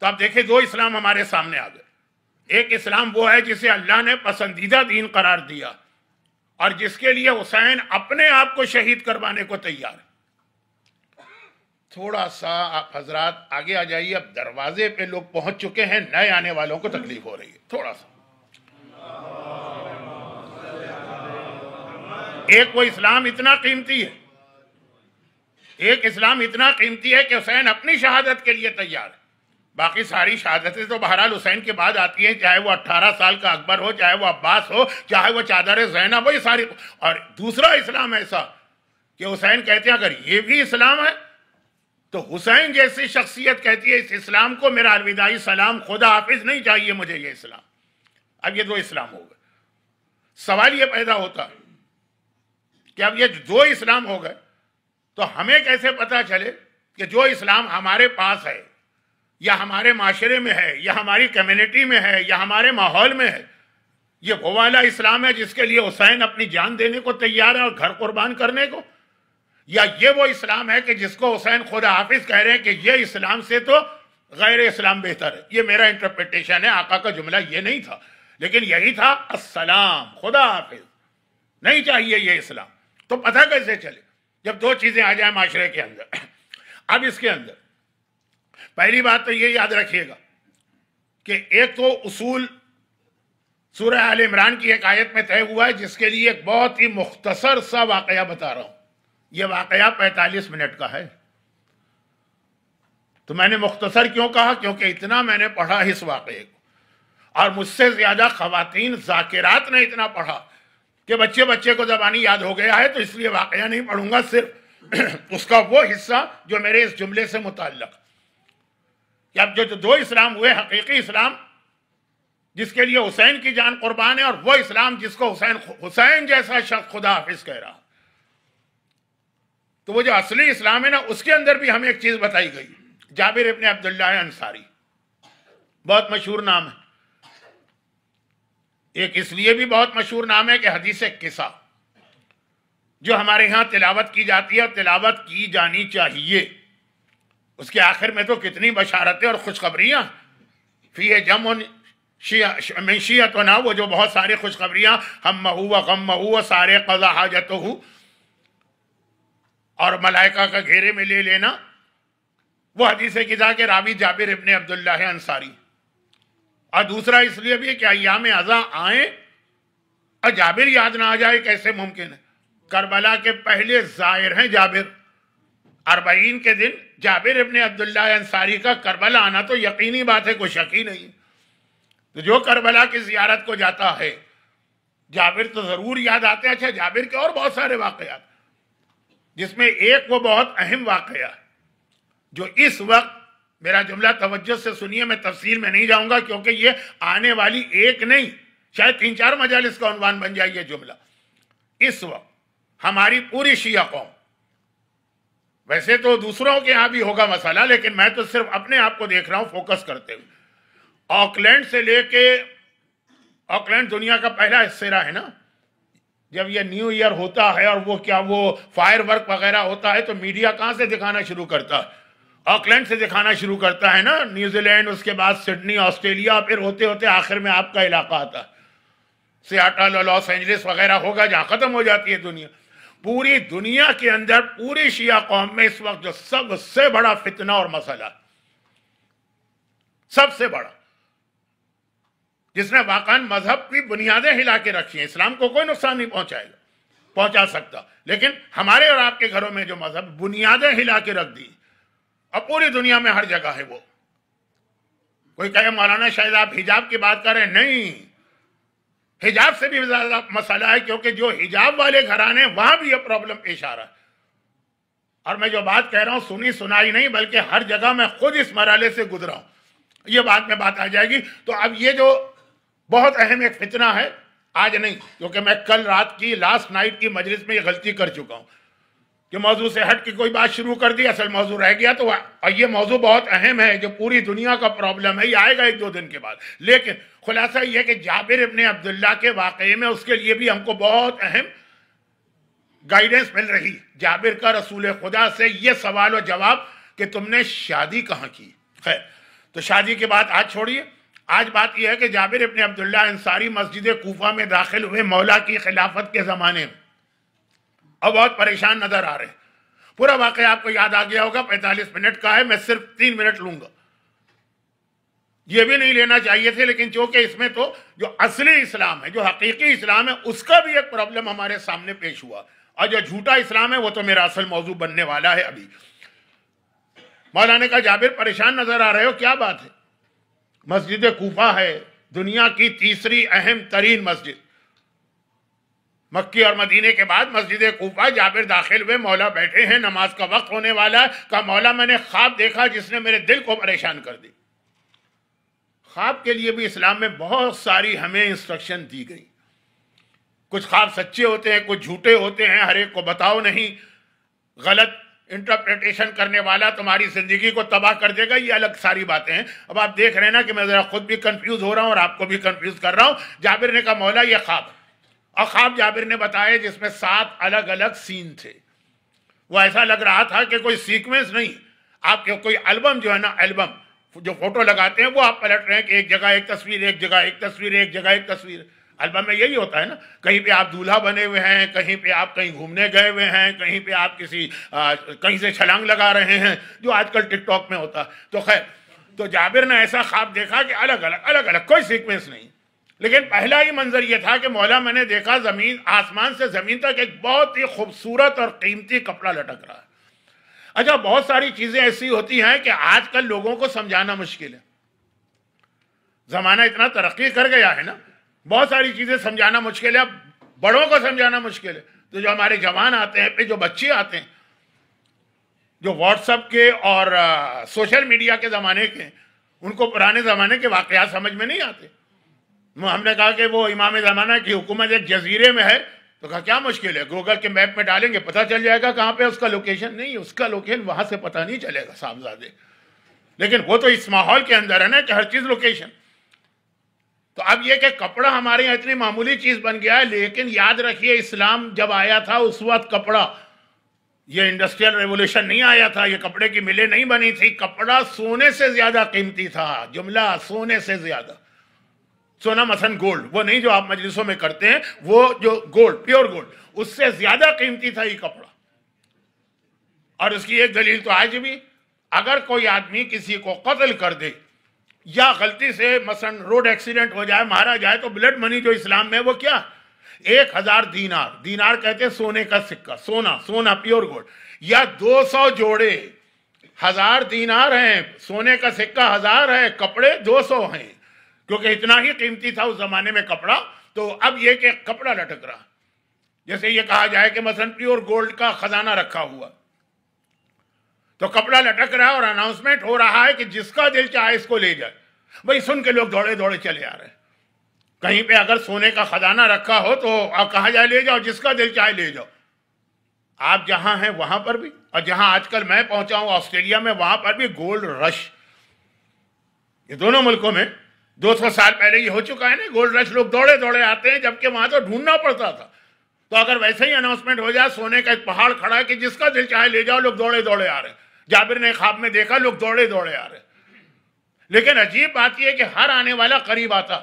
تو آپ دیکھیں دو اسلام ہمارے سامنے آ گئے۔ ایک اسلام وہ ہے جسے اللہ نے پسندیدہ دین قرار دیا اور جس کے لیے حسین اپنے آپ کو شہید کروانے کو تیار ہے۔ تھوڑا سا آپ حضرات آگے آ جائیے، اب دروازے پہ لوگ پہنچ چکے ہیں، نئے آنے والوں کو تکلیف ہو رہی ہے، تھوڑا سا ایک وہ اسلام اتنا قیمتی ہے، ایک اسلام اتنا قیمتی ہے کہ حسین اپنی شہادت کے لیے تیار ہے، باقی ساری شہادتیں تو بہرحال حسین کے بعد آتی ہیں، چاہے وہ 18 سال کا اکبر ہو، چاہے وہ عباس ہو، چاہے وہ چادر زینب ہو، یہ ساری. اور دوسرا اسلام ایسا کہ حسین کہتے ہیں اگر یہ بھی اسلام ہے تو حسین جیسی شخصیت کہتی ہے اس اسلام کو میرا الوداعی سلام، خدا حافظ نہیں چاہیے مجھے یہ اسلام. اب یہ دو اسلام ہو گئے. سوال یہ پیدا ہوتا ہے کہ اب یہ دو اسلام ہو گئے تو ہمیں کیسے پتا چلے کہ جو اسلام ہمارے پاس ہے یا ہمارے معاشرے میں ہے یا ہماری کمیونٹی میں ہے یا ہمارے ماحول میں ہے، یہ وہ والا اسلام ہے جس کے لیے حسین اپنی جان دینے کو تیار ہے اور گھر قربان کرنے کو، یا یہ وہ اسلام ہے کہ جس کو حسین خدا حافظ کہہ رہے ہیں کہ یہ اسلام سے تو غیر اسلام بہتر ہے. یہ میرا انٹرپریٹیشن ہے، آقا کا جملہ یہ نہیں تھا، لیکن یہی تھا السلام خدا حافظ، نہیں چاہیے یہ اسلام. تو پتہ کیسے چلے جب دو چیزیں آ جائیں معاشرے کے اندر. اب اس کے اندر پہلی بات تو یہ یاد رکھیے گا کہ ایک تو اصول سورہ آل عمران کی ایک آیت میں طے ہوا ہے، جس کے لیے ایک بہت ہی مختصر سا واقعہ بتا رہا ہوں. یہ واقعہ 45 منٹ کا ہے. تو میں نے مختصر کیوں کہا؟ کیونکہ اتنا میں نے پڑھا اس واقعے کو، اور مجھ سے زیادہ خواتین ذاکرات نے اتنا پڑھا کہ بچے کو زبانی یاد ہو گیا ہے. تو اس لیے واقعہ نہیں پڑھوں گا، صرف اس کا وہ حصہ جو میرے اس جملے سے متعلق کہ اب جو دو اسلام ہوئے، حقیقی اسلام جس کے لیے حسین کی جان قربان ہے، اور وہ اسلام جس کو حسین جیسا شخص خدا حافظ کہہ رہا. تو وہ جو اصلی اسلام ہے نا، اس کے اندر بھی ہمیں ایک چیز بتائی گئی. جابر ابن عبداللہ انصاری بہت مشہور نام ہے. ایک اس لیے بھی بہت مشہور نام ہے کہ حدیث قصہ جو ہمارے ہاں تلاوت کی جاتی ہے اور تلاوت کی جانی چاہیے، اس کے آخر میں تو کتنی بشارتیں اور خوشخبریاں فیہ جمع من شیعتنا، وہ جو بہت ساری خوشخبریاں، ہمہ و غمہ و سارے قضا حاجتہ، اور ملائکہ کا گھیرے میں لے لینا، وہ حدیث قصہ کے راوی جابر ابن عبداللہ انصاری. اور دوسرا اس لیے بھی کہ ایام عزا آئیں اور جابر یاد نہ آ جائے، کیسے ممکن ہے؟ کربلا کے پہلے زائر ہیں جابر. 40 کے دن جابر ابن عبداللہ انصاری کا کربلا آنا تو یقینی بات ہے، کوئی شک ہی نہیں. تو جو کربلا کی زیارت کو جاتا ہے جابر تو ضرور یاد آتے ہیں. اچھا، جابر کے اور بہت سارے واقعات، جس میں ایک وہ بہت اہم واقعہ ہے جو اس وقت، میرا جملہ توجہ سے سنیے، میں تفصیل میں نہیں جاؤں گا کیونکہ یہ آنے والی ایک نہیں شاید 3-4 مجالس کا عنوان بن جائے یہ جملہ. اس وقت ہماری پوری شیعہ قوم، ویسے تو دوسروں کے ہاں بھی ہوگا مسئلہ، لیکن میں تو صرف اپنے آپ کو دیکھ رہا ہوں فوکس کرتے ہوئے. آکلینڈ سے لے کے، آکلینڈ دنیا کا پہلا سرا ہے نا، جب یہ نیو ایئر ہوتا ہے اور وہ فائر ورک وغیرہ ہوتا ہے تو میڈیا کہاں سے دکھانا شروع کرتا ہے؟ آکلینڈ سے دکھانا شروع کرتا ہے نا. نیوزی لینڈ، اس کے بعد سڈنی، آسٹریلیا، پھر ہوتے ہوتے آخر میں آپ کا علاقہ آتا ہے سیاٹل اور لاس اینجلس وغیرہ ہوگا، جہاں ختم ہو جاتی ہے دنیا. پوری دنیا کے اندر پوری شیعہ قوم میں اس وقت جو سب سے بڑا فتنہ اور مسئلہ، سب سے بڑا، جس نے واقعاً مذہب کی بنیادیں ہلا کے رکھی ہیں، اسلام کو کوئی نقصان نہیں پہنچا سکتا، لیکن ہمارے اور آپ کے گھروں میں جو مذہب بنیادیں ہلا کے رکھ دی، اب پوری دنیا میں ہر جگہ ہے. وہ کوئی کہے مولانا شاید آپ حجاب کی بات کر رہے ہیں، نہیں، حجاب سے بھی زیادہ مسئلہ ہے، کیونکہ جو حجاب والے گھرانے وہاں بھی یہ پرابلم پیش آ رہا ہے. اور میں جو بات کہہ رہا ہوں سنی سنائی نہیں، بلکہ ہر جگہ میں خود اس مرحلے سے گزرا ہوں. یہ بات میں بات آ جائے گی. تو اب یہ جو بہت اہم ایک فتنہ ہے، آج نہیں، کیونکہ میں کل رات کی لاسٹ نائٹ کی مجلس میں یہ غلطی کر چکا ہوں کہ موضوع سے ہٹ کے کوئی بات شروع کر دی، اصل موضوع رہ گیا. تو یہ موضوع بہت اہم ہے جو پوری دنیا کا پرابلم ہے، یہ آئے گا 1-2 دن کے بعد. لیکن خلاصہ یہ کہ جابر ابن عبداللہ کے واقعے میں اس کے لیے بھی ہم کو بہت اہم گائیڈنس مل رہی. جابر کا رسول خدا سے یہ سوال و جواب کہ تم نے شادی کہاں کی. خیر، تو شادی کے بعد آج چھوڑیے. آج بات یہ ہے کہ جابر ابن عبداللہ انصاری مسجد کوفہ میں داخل ہوئے مولا کی خلافت کے زمانے میں، اور بہت پریشان نظر آ رہے ہیں. پورا واقعہ آپ کو یاد آ گیا ہوگا، 45 منٹ کا ہے، میں صرف 3 منٹ لوں گا. یہ بھی نہیں لینا چاہیے تھے، لیکن چونکہ اس میں تو جو اصلی اسلام ہے، جو حقیقی اسلام ہے، اس کا بھی ایک پرابلم ہمارے سامنے پیش ہوا، اور جو جھوٹا اسلام ہے وہ تو میرا اصل موضوع بننے والا ہے ابھی۔ مولانا نے کہا جابر پریشان نظر آ رہے ہو، کیا بات ہے؟ مسجد کوفہ ہے دنیا کی تیسری اہم ترین مسجد، مکی اور مدینے کے بعد مسجد کوفہ۔ جابر داخل ہوئے، مولا بیٹھے ہیں، نماز کا وقت ہونے والا ہے۔ کہا مولا میں نے خواب دیکھا جس نے میرے دل کو پریشان کر دی۔ خواب کے لیے بھی اسلام میں بہت ساری ہمیں انسٹرکشن دی گئی۔ کچھ خواب سچے ہوتے ہیں، کچھ جھوٹے ہوتے ہیں، ہر ایک کو بتاؤ نہیں، غلط انٹرپریٹیشن کرنے والا تمہاری زندگی کو تباہ کر دے گا، یہ الگ ساری باتیں ہیں۔ اب آپ دیکھ رہے ہیں نا کہ میں ذرا خود بھی کنفیوز ہو رہا ہوں اور آپ کو بھی کنفیوز کر رہا ہوں۔ جابر نے کہا مولا یہ خواب ہے، اور خواب جابر نے بتائے جس میں 7 الگ الگ سین تھے۔ وہ ایسا لگ رہا تھا کہ کوئی سیکوینس نہیں، آپ کے کوئی البم جو ہے نا، البم جو فوٹو لگاتے ہیں وہ آپ پلٹ رہے ہیں کہ ایک جگہ ایک تصویر، ایک جگہ ایک تصویر، ایک جگہ ایک تصویر۔ البم میں یہی ہوتا ہے نا، کہیں پہ آپ دولہا بنے ہوئے ہیں، کہیں پہ آپ کہیں گھومنے گئے ہوئے ہیں، کہیں پہ آپ کہیں سے چھلانگ لگا رہے ہیں، جو آج کل ٹک ٹاک میں ہوتا ہے۔ تو خیر، تو جابر نے ایسا خواب دیکھا کہ الگ الگ کوئی سیکوینس نہیں، لیکن پہلا ہی منظر یہ تھا کہ مولا میں نے دیکھا زمین، آسمان سے زمین تک ایک بہت ہی خوبصورت اور قیمتی کپڑا لٹک رہا ہے۔ اچھا، بہت ساری چیزیں ایسی ہوتی ہیں کہ آج کل لوگوں کو سمجھانا مشکل ہے، زمانہ اتنا ترقی کر گیا ہے نا، بہت ساری چیزیں سمجھانا مشکل ہے، اب بڑوں کو سمجھانا مشکل ہے۔ تو جو ہمارے جوان آتے ہیں، پہ جو بچے آتے ہیں، جو واٹس ایپ کے اور سوشل میڈیا کے زمانے کے، ان کو پرانے زمانے کے واقعات سمجھ میں نہیں آتے۔ ہم نے کہا کہ وہ امام زمانہ کی حکومت ایک جزیرے میں ہے، تو کہا کیا مشکل ہے، گوگل کے میپ میں ڈالیں گے پتہ چل جائے گا کہاں پہ اس کا لوکیشن۔ نہیں، اس کا لوکیشن وہاں سے پتہ نہیں چلے گا صاحبزادے، لیکن وہ تو اس ماحول کے اندر ہے نا کہ ہر چیز لوکیشن۔ تو اب یہ کہ کپڑا ہمارے یہاں اتنی معمولی چیز بن گیا ہے، لیکن یاد رکھیے اسلام جب آیا تھا اس وقت کپڑا، یہ انڈسٹریل ریولوشن نہیں آیا تھا، یہ کپڑے کی ملیں نہیں بنی تھی، کپڑا سونے سے زیادہ قیمتی تھا، جملہ سونے سے زیادہ۔ سونا مثلا گولڈ، وہ نہیں جو آپ مجلسوں میں کرتے ہیں، وہ جو گولڈ، پیور گولڈ، اس سے زیادہ قیمتی تھا یہ کپڑا۔ اور اس کی ایک دلیل تو آج بھی، اگر کوئی آدمی کسی کو قتل کر دے یا غلطی سے مثلا روڈ ایکسیڈنٹ ہو جائے، مارا جائے، تو بلڈ منی جو اسلام میں وہ کیا، 1000 دینار، دینار کہتے ہیں سونے کا سکہ، سونا پیور گولڈ، یا 200 جوڑے، 1000 دینار ہیں، سونے کا سکہ 1000 ہے، کپڑے 200 ہیں، کیونکہ اتنا ہی قیمتی تھا اس زمانے میں کپڑا۔ تو اب یہ کہ کپڑا لٹک رہا، جیسے یہ کہا جائے کہ مثلا پیور گولڈ کا خزانہ رکھا ہوا، تو کپڑا لٹک رہا ہے اور اناؤنسمنٹ ہو رہا ہے کہ جس کا دل چاہے اس کو لے جائے۔ بھئی سن کے لوگ دوڑے دوڑے چلے آ رہے ہیں۔ کہیں پہ اگر سونے کا خزانہ رکھا ہو تو آپ کہا جائے لے جاؤ، جس کا دل چاہے لے جاؤ۔ آپ جہاں ہیں وہاں پر بھی، اور جہاں آج کل میں پہنچا ہوں آسٹریلیا میں، وہاں پر بھی گولڈ رش، یہ دونوں ملکوں میں 200 سال پہلے یہ ہو چکا ہے نا، گولڈ رش، لوگ دوڑے دوڑے آتے ہیں، جبکہ وہاں تو ڈھونڈنا پڑتا تھا۔ تو اگر ویسے ہی اناؤنسمنٹ ہو جائے سونے کا ایک پہاڑ کھڑا ہے کہ جس کا دل چاہے لے جاؤ، لوگ دوڑے دوڑے آ رہے ہیں۔ جابر نے خواب میں دیکھا لوگ دوڑے دوڑے آ رہے ہیں۔ لیکن عجیب بات یہ ہے کہ ہر آنے والا قریب آتا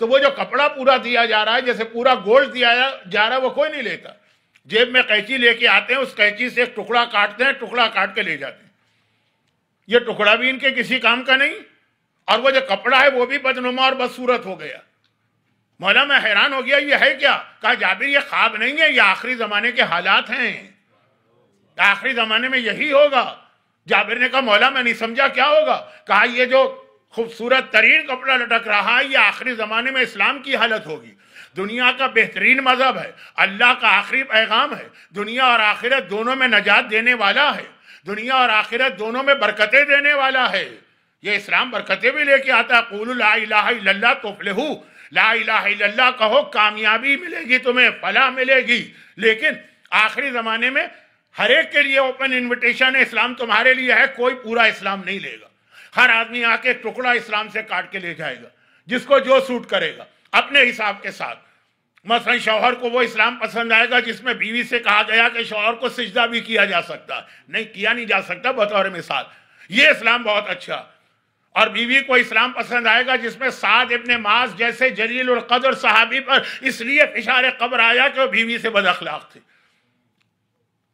تو وہ جو کپڑا پورا دیا جا رہا ہے، جیسے پورا گولڈ دیا جا رہا ہے، وہ کوئی نہیں لیتا۔ جیب میں قینچی لے کے آتے ہیں، اس قینچی سے ایک ٹکڑا کاٹتے ہیں، ٹکڑا کاٹ کے لے جاتے ہیں۔ یہ ٹکڑا بھی ان کے کسی کام کا نہیں، اور وہ جو کپڑا ہے وہ بھی بدنما اور بدصورت ہو گیا۔ مولا میں حیران ہو گیا، یہ ہے کیا؟ کہا جابر یہ خواب نہیں ہے، یہ آخری زمانے کے حالات ہیں، آخری زمانے میں یہی ہوگا۔ جابر نے کہا مولا میں نہیں سمجھا، کیا ہوگا؟ کہا یہ جو خوبصورت ترین کپڑا لٹک رہا ہے، یہ آخری زمانے میں اسلام کی حالت ہوگی۔ دنیا کا بہترین مذہب ہے، اللہ کا آخری پیغام ہے، دنیا اور آخرت دونوں میں نجات دینے والا ہے، دنیا اور آخرت دونوں میں برکتیں دینے والا ہے۔ یہ اسلام برکتیں بھی لے کے آتا ہے، قولوا لا الہ الا اللہ تفلحوا، لا الہ الا اللہ کہو کامیابی ملے گی، تمہیں فلاح ملے گی۔ لیکن آخری زمانے میں ہر ایک کے لیے اوپن انویٹیشن ہے، اسلام تمہارے لیے ہے، کوئی پورا اسلام نہیں لے گا۔ ہر آدمی آ کے ٹکڑا اسلام سے کاٹ کے لے جائے گا، جس کو جو سوٹ کرے گا اپنے حساب کے ساتھ۔ مثلا شوہر کو وہ اسلام پسند آئے گا جس میں بیوی سے کہا گیا کہ شوہر کو سجدہ بھی کیا جا سکتا، نہیں کیا نہیں جا سکتا، بطور مثال، یہ اسلام بہت اچھا۔ اور بیوی کو اسلام پسند آئے گا جس میں سعد ابن معاذ جیسے جلیل القدر صحابی پر اس لیے فشار قبر آیا کہ وہ بیوی سے بد اخلاق تھے۔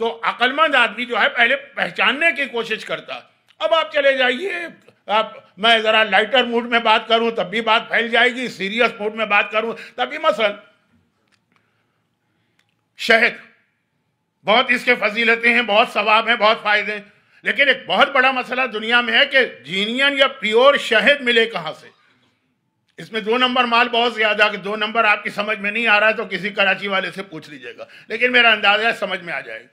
تو عقل مند آدمی جو ہے پہلے پہچاننے کی کوشش کرتا ہے. اب آپ چلے جائیے، میں ذرا لائٹر موڈ میں بات کروں تب بھی بات پھیل جائے گی، سیریس موڈ میں بات کروں تب بھی. مثلا شہد، بہت اس کے فضیلتیں ہیں، بہت ثواب ہیں، بہت فائدے ہیں، لیکن ایک بہت بڑا مسئلہ دنیا میں ہے کہ جینین یا پیور شہد ملے کہاں سے. اس میں 2 نمبر مال بہت زیادہ، کہ 2 نمبر آپ کی سمجھ میں نہیں آ رہا ہے تو کسی کراچی والے سے پوچھ لیجئے گا، لیکن میرا اندازہ ہے سمجھ میں آ جائے گا.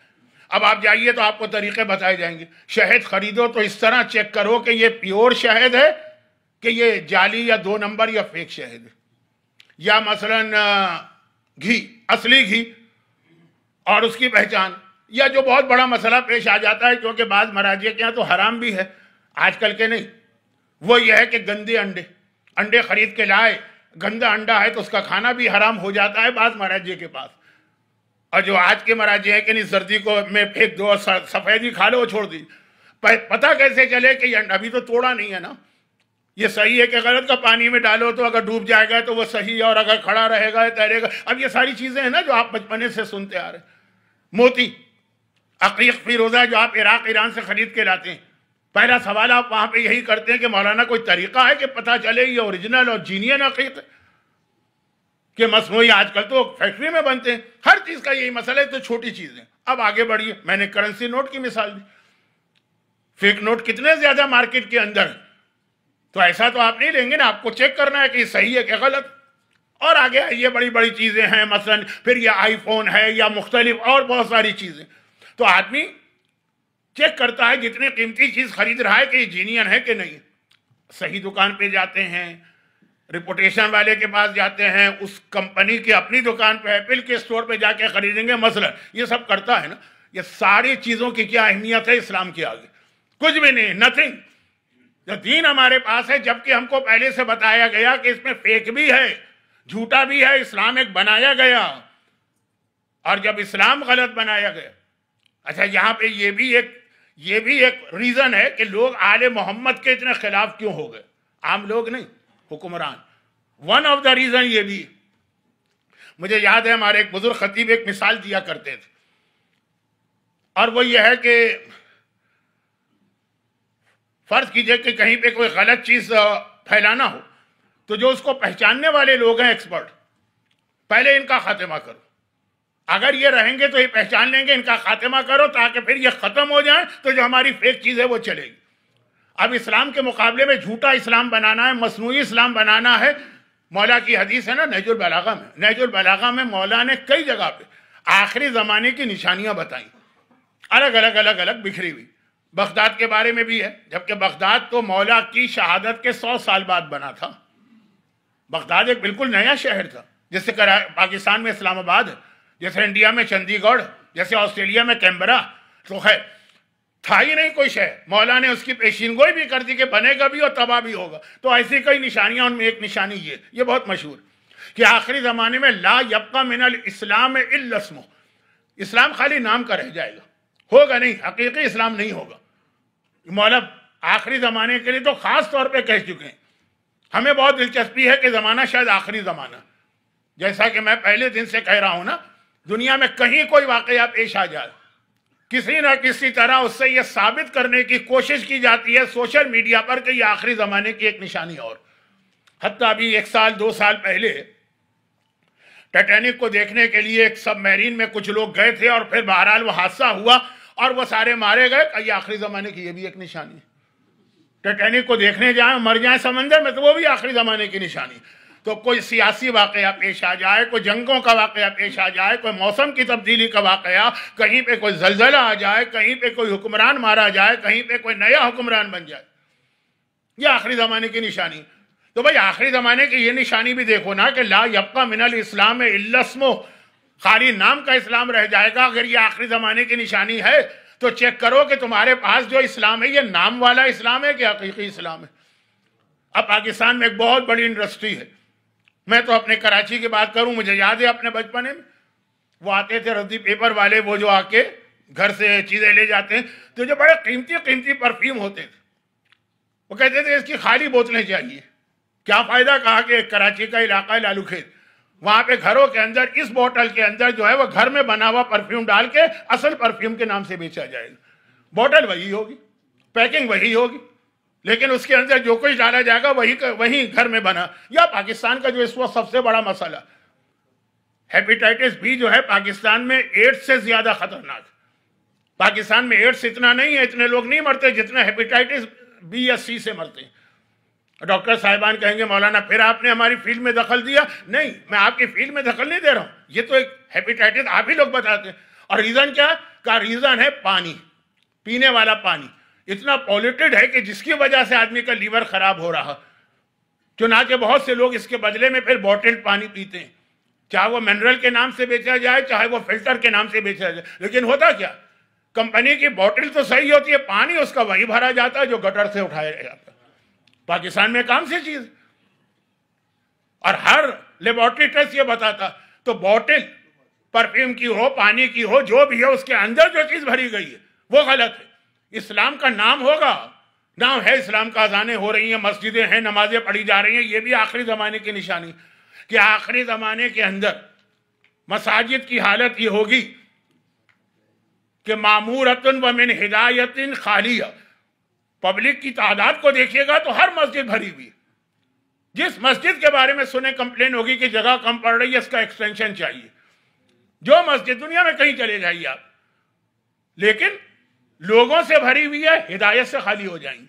اب آپ جائیے تو آپ کو طریقے بتائے جائیں گے. شہد خریدو تو اس طرح چیک کرو کہ یہ پیور شہد ہے کہ یہ جعلی یا 2 نمبر یا فیک شہد ہے. یا مثلا گھی، اصلی گھی اور اس کی پہچان. یا جو بہت بڑا مسئلہ پیش آ جاتا ہے کیونکہ بعض مراجع کے یہاں تو حرام بھی ہے، آج کل کے نہیں، وہ یہ ہے کہ گندے انڈے خرید کے لائے، گندا انڈا ہے تو اس کا کھانا بھی حرام ہو جاتا ہے بعض مراجع کے پاس. اور جو آج کے مراجع ہیں کہ نہیں سردی کو میں پھینک دو اور سفیدی کھا لو چھوڑ دی. پتہ کیسے چلے کہ یہ ابھی تو توڑا نہیں ہے نا، یہ صحیح ہے کہ غلط کا پانی میں ڈالو تو اگر ڈوب جائے گا تو وہ صحیح ہے، اور اگر کھڑا رہے گا تیرے گا. اب یہ ساری چیزیں ہیں نا جو آپ بچپنے سے سنتے آ رہے ہیں. موتی، عقیق فیروزہ جو آپ عراق ایران سے خرید کے لاتے ہیں، پہلا سوال آپ وہاں پہ یہی کرتے ہیں کہ مولانا کوئی طریقہ ہے کہ پتہ چلے یہ اوریجنل اور جینین عقیق ہے کہ مصنوعی؟ آج کل تو فیکٹری میں بنتے ہیں. ہر چیز کا یہی مسئلہ ہے. تو چھوٹی چیزیں. اب آگے بڑھیے، میں نے کرنسی نوٹ کی مثال دی. فیک نوٹ کتنے زیادہ مارکیٹ کے اندر ہیں، تو ایسا تو آپ نہیں لیں گے نا، آپ کو چیک کرنا ہے کہ یہ صحیح ہے کہ غلط. اور آگے یہ بڑی بڑی چیزیں ہیں، مثلا پھر یہ آئی فون ہے یا مختلف اور بہت ساری چیزیں. تو آدمی چیک کرتا ہے جتنی قیمتی چیز خرید رہا ہے کہ یہ جینین ہے کہ نہیں. صحیح دکان پہ جاتے ہیں، ریپوٹیشن والے کے پاس جاتے ہیں، اس کمپنی کی اپنی دکان پہ، ایپل کے سٹور پہ جا کے خریدیں گے مثلا. یہ سب کرتا ہے نا. یہ ساری چیزوں کی کیا اہمیت ہے اسلام کے آگے؟ کچھ بھی نہیں، نتھنگ. جو دین ہمارے پاس ہے، جبکہ ہم کو پہلے سے بتایا گیا کہ اس میں فیک بھی ہے، جھوٹا بھی ہے. اسلام ایک بنایا گیا، اور جب اسلام غلط بنایا گیا. اچھا، یہاں پہ یہ بھی ایک ریزن ہے کہ لوگ آل محمد کے اتنے خلاف کیوں ہو گئے. عام لوگ نہیں، حکمران. ون آف دا ریزن یہ بھی. مجھے یاد ہے ہمارے ایک بزرگ خطیب ایک مثال دیا کرتے تھے، اور وہ یہ ہے کہ فرض کیجئے کہ کہیں پہ کوئی غلط چیز پھیلانا ہو تو جو اس کو پہچاننے والے لوگ ہیں ایکسپرٹ، پہلے ان کا خاتمہ کرو. اگر یہ رہیں گے تو یہ پہچان لیں گے، ان کا خاتمہ کرو تاکہ پھر یہ ختم ہو جائیں تو جو ہماری فیک چیز ہے وہ چلے گی. اب اسلام کے مقابلے میں جھوٹا اسلام بنانا ہے، مصنوعی اسلام بنانا ہے. مولا کی حدیث ہے نا نہج البلاغہ میں مولا نے کئی جگہ پہ آخری زمانے کی نشانیاں بتائیں، الگ الگ بکھری ہوئی. بغداد کے بارے میں بھی ہے، جبکہ بغداد تو مولا کی شہادت کے 100 سال بعد بنا تھا. بغداد ایک بالکل نیا شہر تھا، جیسے پاکستان میں اسلام آباد ہے، جیسے انڈیا میں چندی گڑھ، جیسے آسٹریلیا میں کیمبرا. تو خیر تھا ہی نہیں کوئی شہر. مولا نے اس کی پیشین گوئی بھی کر دی کہ بنے گا بھی اور تباہ بھی ہوگا. تو ایسی کئی نشانیاں، ان میں ایک نشانی یہ بہت مشہور کہ آخری زمانے میں لا یبقى من الاسلام الا اسمہ، اسلام خالی نام کا رہ جائے گا، ہوگا نہیں، حقیقی اسلام نہیں ہوگا. مولا آخری زمانے کے لیے تو خاص طور پہ کہہ چکے ہیں. ہمیں بہت دلچسپی ہے کہ زمانہ شاید آخری زمانہ، جیسا کہ میں پہلے دن سے کہہ رہا ہوں نا، دنیا میں کہیں کوئی واقعہ پیش آ جائے، کسی نہ کسی طرح اس سے یہ ثابت کرنے کی کوشش کی جاتی ہے سوشل میڈیا پر کہ یہ آخری زمانے کی ایک نشانی. اور حتیٰ ابھی 1 سال 2 سال پہلے ٹائٹینک کو دیکھنے کے لیے ایک سب میرین میں کچھ لوگ گئے تھے، اور پھر بہرحال وہ حادثہ ہوا اور وہ سارے مارے گئے. کہ یہ آخری زمانے کی یہ بھی ایک نشانی ہے. ٹائٹینک کو دیکھنے جائیں مر جائیں سمندر میں تو وہ بھی آخری زمانے کی نشانی. تو کوئی سیاسی واقعہ پیش آ جائے، کوئی جنگوں کا واقعہ پیش آ جائے، کوئی موسم کی تبدیلی کا واقعہ، کہیں پہ کوئی زلزلہ آ جائے، کہیں پہ کوئی حکمران مارا جائے، کہیں پہ کوئی نیا حکمران بن جائے، یہ آخری زمانے کی نشانی. تو بھائی آخری زمانے کی یہ نشانی بھی دیکھو نا کہ لا یبقى من الاسلام الا اسمہ، خالی نام کا اسلام رہ جائے گا. اگر یہ آخری زمانے کی نشانی ہے تو چیک کرو کہ تمہارے پاس جو اسلام ہے یہ نام والا اسلام ہے کہ حقیقی اسلام ہے. اب پاکستان میں ایک بہت بڑی انڈسٹری ہے. میں تو اپنے کراچی کی بات کروں، مجھے یاد ہے اپنے بچپنے میں وہ آتے تھے ردی پیپر والے، وہ جو آ کے گھر سے چیزیں لے جاتے ہیں، تو جو بڑے قیمتی پرفیوم ہوتے تھے، وہ کہتے تھے اس کی خالی بوتلیں چاہیے. کیا فائدہ؟ کہا کہ کراچی کا علاقہ ہے لالو کھیت، وہاں پہ گھروں کے اندر اس بوتل کے اندر جو ہے وہ گھر میں بنا ہوا پرفیوم ڈال کے اصل پرفیوم کے نام سے بیچا جائے گا. بوتل وہی ہوگی, پیکنگ وہی ہوگی, لیکن اس کے اندر جو کچھ ڈالا جائے گا وہی گھر میں بنا. یا پاکستان کا جو اس وقت سب سے بڑا مسئلہ ہیپیٹائٹس بی جو ہے پاکستان میں ایڈس سے زیادہ خطرناک. پاکستان میں ایڈس اتنا نہیں ہے, اتنے لوگ نہیں مرتے جتنا ہیپیٹائٹس بی یا سی سے مرتے ہیں. ڈاکٹر صاحبان کہیں گے مولانا پھر آپ نے ہماری فیلڈ میں دخل دیا. نہیں, میں آپ کی فیلڈ میں دخل نہیں دے رہا ہوں, یہ تو ایک ہیپیٹائٹس آپ ہی لوگ بتاتے ہیں. اور ریزن کیا کا ریزن ہے پانی, پینے والا پانی اتنا پولیوٹڈ ہے کہ جس کی وجہ سے آدمی کا لیور خراب ہو رہا. چنانچہ بہت سے لوگ اس کے بدلے میں پھر بوٹلڈ پانی پیتے ہیں, چاہے وہ منرل کے نام سے بیچا جائے چاہے وہ فلٹر کے نام سے بیچا جائے. لیکن ہوتا کیا, کمپنی کی بوٹل تو صحیح ہوتی ہے, پانی اس کا وہی بھرا جاتا ہے جو گٹر سے اٹھایا جاتا ہے. پاکستان میں کام سی چیز, اور ہر لیبارٹری ٹیسٹ یہ بتاتا. تو بوٹل پرفیوم کی ہو, پانی کی ہو, جو بھی ہے اس کے اندر جو چیز بھری گئی ہے وہ غلط ہے. اسلام کا نام ہوگا, نام ہے اسلام کا, اذانیں ہو رہی ہیں, مسجدیں ہیں, نمازیں پڑھی جا رہی ہیں. یہ بھی آخری زمانے کی نشانی کہ آخری زمانے کے اندر مساجد کی حالت یہ ہوگی کہ معمورتن و من ہدایتن خالیہ. پبلک کی تعداد کو دیکھیے گا تو ہر مسجد بھری ہوئی. جس مسجد کے بارے میں سنیں کمپلین ہوگی کہ جگہ کم پڑ رہی ہے, اس کا ایکسٹینشن چاہیے. جو مسجد دنیا میں کہیں چلے جائیے آپ, لیکن لوگوں سے بھری ہوئی ہے, ہدایت سے خالی ہو جائیں.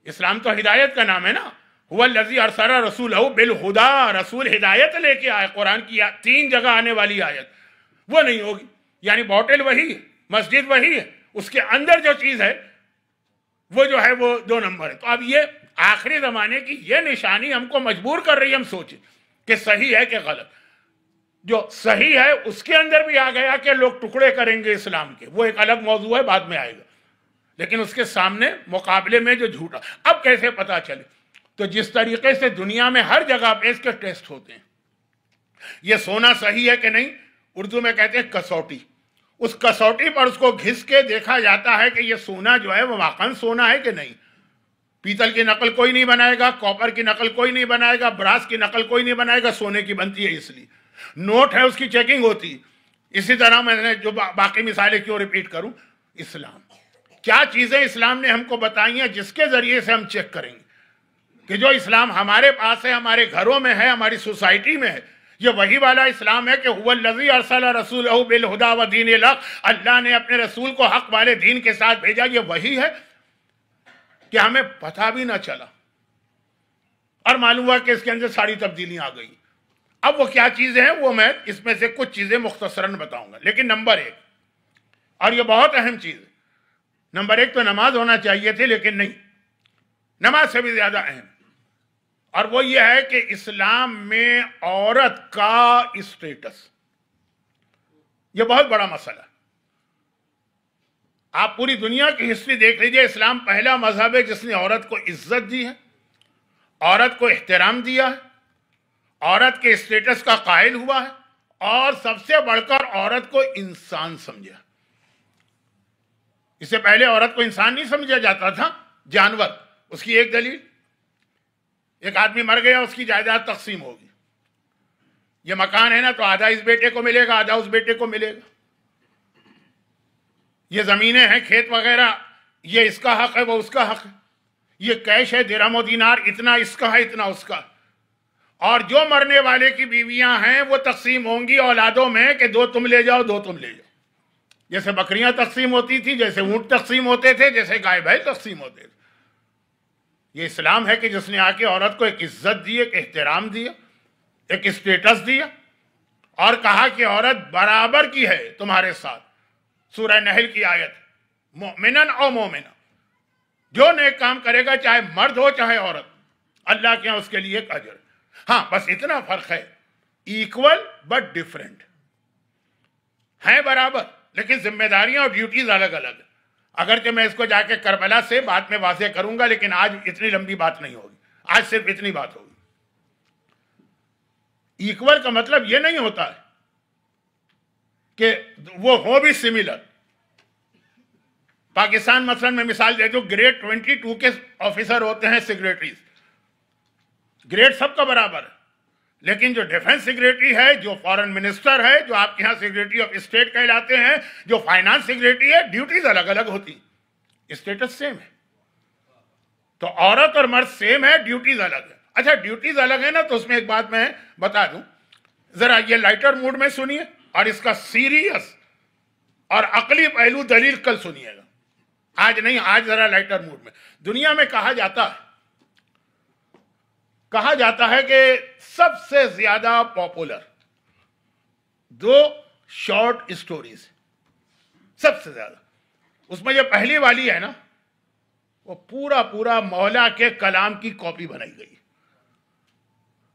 اسلام تو ہدایت کا نام ہے نا. هو الذی ارسل رسولہ بالہدی, رسول ہدایت لے کے آئے. قرآن کی 3 جگہ آنے والی آیت وہ نہیں ہوگی. یعنی بوٹل وہی ہے, مسجد وہی ہے, اس کے اندر جو چیز ہے وہ جو ہے وہ 2 نمبر ہے. تو اب یہ آخری زمانے کی یہ نشانی ہم کو مجبور کر رہی ہے ہم سوچیں کہ صحیح ہے کہ غلط. جو صحیح ہے اس کے اندر بھی آ گیا کہ لوگ ٹکڑے کریں گے اسلام کے, وہ ایک الگ موضوع ہے, بعد میں آئے گا. لیکن اس کے سامنے مقابلے میں جو جھوٹا, اب کیسے پتا چلے؟ تو جس طریقے سے دنیا میں ہر جگہ پہ اس کے ٹیسٹ ہوتے ہیں. یہ سونا صحیح ہے کہ نہیں, اردو میں کہتے ہیں کسوٹی. اس کسوٹی پر اس کو گھس کے دیکھا جاتا ہے کہ یہ سونا جو ہے وہ واقعاً سونا ہے کہ نہیں. پیتل کی نقل کوئی نہیں بنائے گا, کاپر کی نقل کوئی نہیں بنائے گا, براس کی نقل کوئی نہیں بنائے گا, سونے کی بنتی ہے. اس لیے نوٹ ہے اس کی چیکنگ ہوتی. اسی طرح میں نے جو باقی مثالیں کیوں ریپیٹ کروں, اسلام کیا چیزیں اسلام نے ہم کو بتائی ہیں جس کے ذریعے سے ہم چیک کریں گے کہ جو اسلام ہمارے پاس ہے, ہمارے گھروں میں ہے, ہماری سوسائٹی میں ہے, یہ وہی والا اسلام ہے کہ هو الذی ارسل رسولہ بالہدی ودین الحق. اللہ نے اپنے رسول کو حق والے دین کے ساتھ بھیجا. یہ وہی ہے کہ ہمیں پتہ بھی نہ چلا اور معلوم ہوا کہ اس کے اندر ساری تبدیلیاں آ گئی. اب وہ کیا چیزیں ہیں وہ میں اس میں سے کچھ چیزیں مختصراً بتاؤں گا. لیکن نمبر 1, اور یہ بہت اہم چیز ہے, نمبر 1 تو نماز ہونا چاہیے تھی, لیکن نہیں, نماز سے بھی زیادہ اہم, اور وہ یہ ہے کہ اسلام میں عورت کا اسٹیٹس, یہ بہت بڑا مسئلہ ہے. آپ پوری دنیا کی ہسٹری دیکھ لیجئے, اسلام پہلا مذہب ہے جس نے عورت کو عزت دی ہے, عورت کو احترام دیا ہے, عورت کے اسٹیٹس کا قائل ہوا ہے, اور سب سے بڑھ کر عورت کو انسان سمجھا. اس سے پہلے عورت کو انسان نہیں سمجھا جاتا تھا, جانور. اس کی ایک دلیل, ایک آدمی مر گیا, اس کی جائیداد تقسیم ہوگی. یہ مکان ہے نا, تو آدھا اس بیٹے کو ملے گا, آدھا اس بیٹے کو ملے گا. یہ زمینیں ہیں, کھیت وغیرہ, یہ اس کا حق ہے, وہ اس کا حق ہے. یہ کیش ہے, درہم و دینار, اتنا اس کا ہے, اتنا اس کا. اور جو مرنے والے کی بیویاں ہیں وہ تقسیم ہوں گی اولادوں میں کہ 2 تم لے جاؤ, 2 تم لے جاؤ. جیسے بکریاں تقسیم ہوتی تھی, جیسے اونٹ تقسیم ہوتے تھے, جیسے گائے بھینس تقسیم ہوتے تھے. یہ اسلام ہے کہ جس نے آ کے عورت کو ایک عزت دی, ایک احترام دیا, ایک اسٹیٹس دیا, اور کہا کہ عورت برابر کی ہے تمہارے ساتھ. سورہ نحل کی آیت, مؤمنن او مومنہ, جو نیک کام کرے گا چاہے مرد ہو چاہے عورت, اللہ کے یہاں اس کے لیے ایک اجر. ہاں بس اتنا فرق ہے, ایکول بٹ ڈیفرنٹ ہیں, برابر, لیکن ذمہ داریاں اور ڈیوٹیز الگ الگ. اگرچہ میں اس کو جا کے کربلا سے بعد میں واضح کروں گا, لیکن آج اتنی لمبی بات نہیں ہوگی, آج صرف اتنی بات ہوگی. ایکول کا مطلب یہ نہیں ہوتا ہے کہ وہ ہو بھی سملر. پاکستان مثلا میں مثال دے دوں, گریڈ 22 کے آفیسر ہوتے ہیں, سیکریٹریز, گریڈ سب کا برابر ہے, لیکن جو ڈیفنس سیکریٹری ہے، جو فارن منسٹر ہے، جو آپ کے یہاں سیکریٹری آف اسٹیٹ کہلاتے ہیں، جو فائنانس سیکریٹری ہے، ڈیوٹیز الگ الگ ہوتی، اسٹیٹس سیم ہے. تو عورت اور مرد سیم ہے، ڈیوٹیز الگ ہے. اچھا ڈیوٹیز الگ ہے نا، تو اس میں ایک بات میں بتا دوں، ذرا یہ لائٹر موڈ میں سنیے اور اس کا سیریس اور عقلی پہلو دلیل کل سنیے گا، آج نہیں، آج ذرا لائٹر موڈ میں. دنیا میں کہا جاتا ہے کہ سب سے زیادہ پاپولر 2 شارٹ اسٹوریز، سب سے زیادہ. اس میں جو پہلی والی ہے نا، وہ پورا مولا کے کلام کی کاپی بنائی گئی.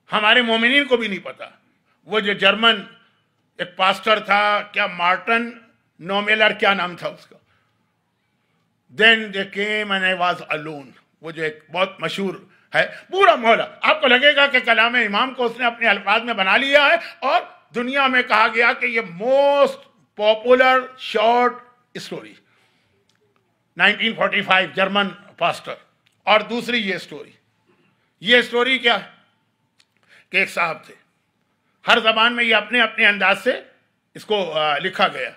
ہمارے مومنین کو بھی نہیں پتا. وہ جو جرمن ایک پاسٹر تھا، کیا مارٹن نومیلر کیا نام تھا اس کا، then they came and I was alone, وہ جو ایک بہت مشہور ہے، پورا مولا. آپ کو لگے گا کہ کلام امام کو اس نے اپنے الفاظ میں بنا لیا ہے، اور دنیا میں کہا گیا کہ یہ most popular short story. 1945 German pastor. اور دوسری یہ اسٹوری کیا ہے کہ ایک صاحب تھے، ہر زبان میں یہ اپنے اپنے انداز سے اس کو لکھا گیا،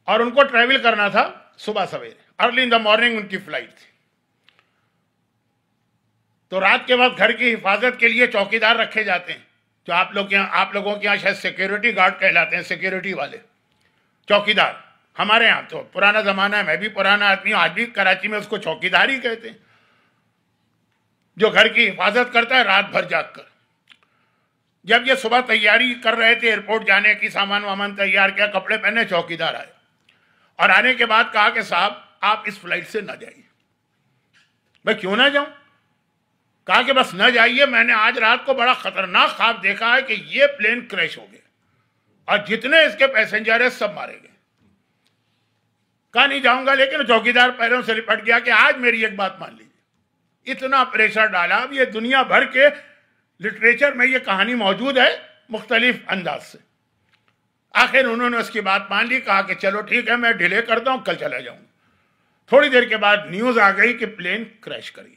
اور ان کو ٹریول کرنا تھا صبح سویرے، ارلی ان دا مارننگ ان کی فلائٹ تھی. تو رات کے وقت گھر کی حفاظت کے لیے چوکیدار رکھے جاتے ہیں، جو آپ لوگوں کے یہاں شاید سیکیورٹی گارڈ کہلاتے ہیں، سیکیورٹی والے چوکیدار. ہمارے یہاں تو پرانا زمانہ ہے، میں بھی پرانا آدمی ہوں، آج بھی کراچی میں اس کو چوکیدار ہی کہتے ہیں، جو گھر کی حفاظت کرتا ہے رات بھر جاگ کر. جب یہ صبح تیاری کر رہے تھے ایئرپورٹ جانے کی، سامان تیار کیا، کپڑے پہنے، چوکیدار آئے اور آنے کے بعد کہا کہ صاحب آپ اس فلائٹ سے نہ جائیے. میں کیوں نہ جاؤں؟ کہا کہ بس نہ جائیے، میں نے آج رات کو بڑا خطرناک خواب دیکھا ہے کہ یہ پلین کریش ہو گیا اور جتنے اس کے پیسنجر ہیں سب مارے گئے. کہا نہیں جاؤں گا، لیکن چوکیدار پیروں سے لپٹ گیا کہ آج میری ایک بات مان لیجیے. اتنا پریشر ڈالا. اب یہ دنیا بھر کے لٹریچر میں یہ کہانی موجود ہے مختلف انداز سے. آخر انہوں نے اس کی بات مان لی، کہا کہ چلو ٹھیک ہے میں ڈیلے کرتا ہوں، کل چلا جاؤں. تھوڑی دیر کے بعد نیوز آ گئی کہ پلین کریش کر گیا.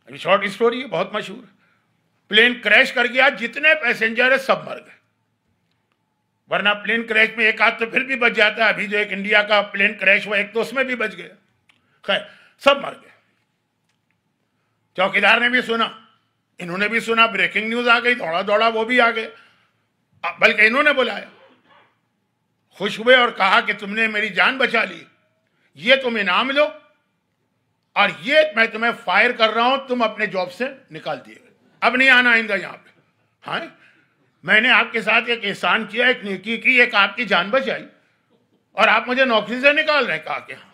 ابھی شارٹ اسٹوری ہے، بہت مشہور ہے. پلین کریش کر گیا، جتنے پیسنجر ہیں سب مر گئے. ورنہ پلین کریش میں ایک آدھ تو پھر بھی بچ جاتا ہے. ابھی جو ایک انڈیا کا پلین کریش ہوا، ایک تو اس میں بھی بچ گیا. خیر سب مر گئے. چوکیدار نے بھی سنا، انہوں نے بھی سنا، بریکنگ نیوز آ گئی، دوڑا وہ بھی آ گئے. بلکہ انہوں نے بلایا، خوش ہوئے اور کہا کہ تم نے میری جان بچا لی، یہ تم انعام لو، اور یہ میں تمہیں فائر کر رہا ہوں، تم اپنے جاب سے نکال دیے گئے، اب نہیں آنا آئندہ یہاں پہ. ہاں میں نے آپ کے ساتھ ایک احسان کیا، ایک نیکی کی، ایک آپ کی جان بچائی، اور آپ مجھے نوکری سے نکال رہے ہیں. کہا کہ ہاں.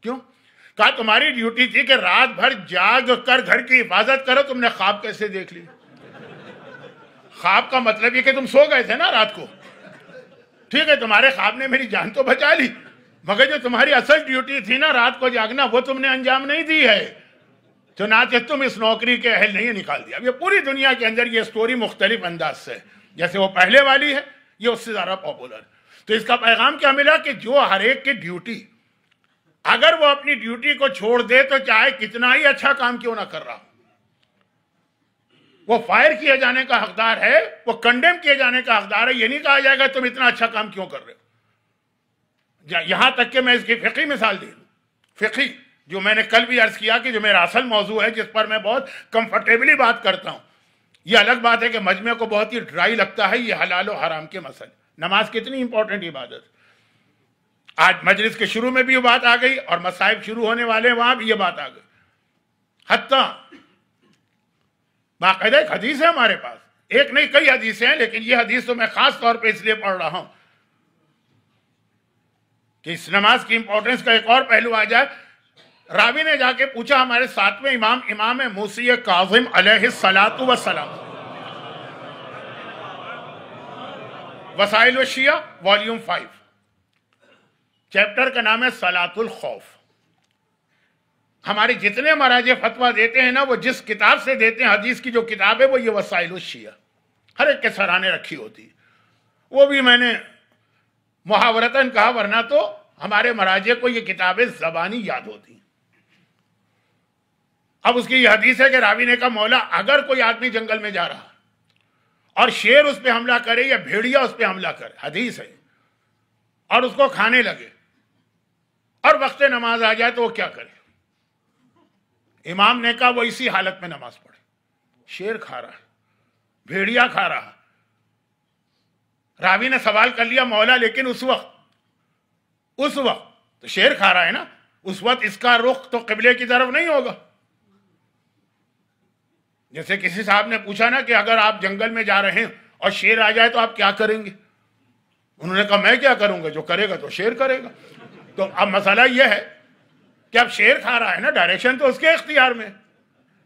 کیوں؟ کہا تمہاری ڈیوٹی تھی کہ رات بھر جاگ کر گھر کی حفاظت کرو، تم نے خواب کیسے دیکھ لی؟ خواب کا مطلب یہ کہ تم سو گئے تھے نا رات کو. ٹھیک ہے تمہارے خواب نے میری جان تو بچا لی، مگر جو تمہاری اصل ڈیوٹی تھی نا رات کو جاگنا، وہ تم نے انجام نہیں دی ہے، چنانچہ تم اس نوکری کے اہل نہیں نکال دیا. اب یہ پوری دنیا کے اندر یہ سٹوری مختلف انداز سے، جیسے وہ پہلے والی ہے، یہ اس سے زیادہ پاپولر. تو اس کا پیغام کیا ملا کہ جو ہر ایک کی ڈیوٹی، اگر وہ اپنی ڈیوٹی کو چھوڑ دے تو چاہے کتنا ہی اچھا کام کیوں نہ کر رہا، وہ فائر کیے جانے کا حقدار ہے، وہ کنڈیم کیے جانے کا حقدار ہے. یہ نہیں کہا جائے گا تم اتنا اچھا کام کیوں کر رہے ہو. یہاں تک کہ میں اس کی فقہی مثال دے دوں. فقہی جو میں نے کل بھی عرض کیا کہ جو میرا اصل موضوع ہے، جس پر میں بہت کمفرٹیبلی بات کرتا ہوں. یہ الگ بات ہے کہ مجمع کو بہت ہی ڈرائی لگتا ہے یہ حلال و حرام کے مسئلے. نماز کتنی امپورٹنٹ عبادت. آج مجلس کے شروع میں بھی یہ بات آ گئی، اور مصائب شروع ہونے والے وہاں بھی یہ بات آ گئی. حتیٰ باقاعدہ ایک حدیث ہے ہمارے پاس، ایک نہیں کئی حدیثیں ہیں، لیکن یہ حدیث تو میں خاص طور پہ اس لیے پڑھ رہا ہوں کہ اس نماز کی امپورٹنس کا ایک اور پہلو آ جائے. راوی نے جا کے پوچھا ہمارے 7ویں امام موسی کاظم علیہ الصلاۃ والسلام، وسائل الشیعہ والیوم 5، چیپٹر کا نام ہے صلاۃ الخوف. ہمارے جتنے مراجع فتویٰ دیتے ہیں نا، وہ جس کتاب سے دیتے ہیں، حدیث کی جو کتاب ہے وہ یہ وسائل الشیعہ، ہر ایک کے سرانے رکھی ہوتی. وہ بھی میں نے محاورتاً کہا، ورنہ تو ہمارے مراجع کو یہ کتابیں زبانی یاد ہوتی. اب اس کی یہ حدیث ہے کہ راوی نے کہا مولا اگر کوئی آدمی جنگل میں جا رہا اور شیر اس پہ حملہ کرے یا بھیڑیا اس پہ حملہ کرے، حدیث ہے، اور اس کو کھانے لگے اور وقت نماز آ جائے تو وہ کیا کرے؟ امام نے کہا وہ اسی حالت میں نماز پڑھے۔ شیر کھا رہا ہے، بھیڑیا کھا رہا ہے۔ راوی نے سوال کر لیا مولا لیکن اس وقت تو شیر کھا رہا ہے نا، اس وقت اس کا رخ تو قبلے کی طرف نہیں ہوگا۔ جیسے کسی صاحب نے پوچھا نا کہ اگر آپ جنگل میں جا رہے ہیں اور شیر آ جائے تو آپ کیا کریں گے؟ انہوں نے کہا میں کیا کروں گا، جو کرے گا تو شیر کرے گا۔ تو اب مسئلہ یہ ہے کہ اب شیر کھا رہا ہے نا، ڈائریکشن تو اس کے اختیار میں۔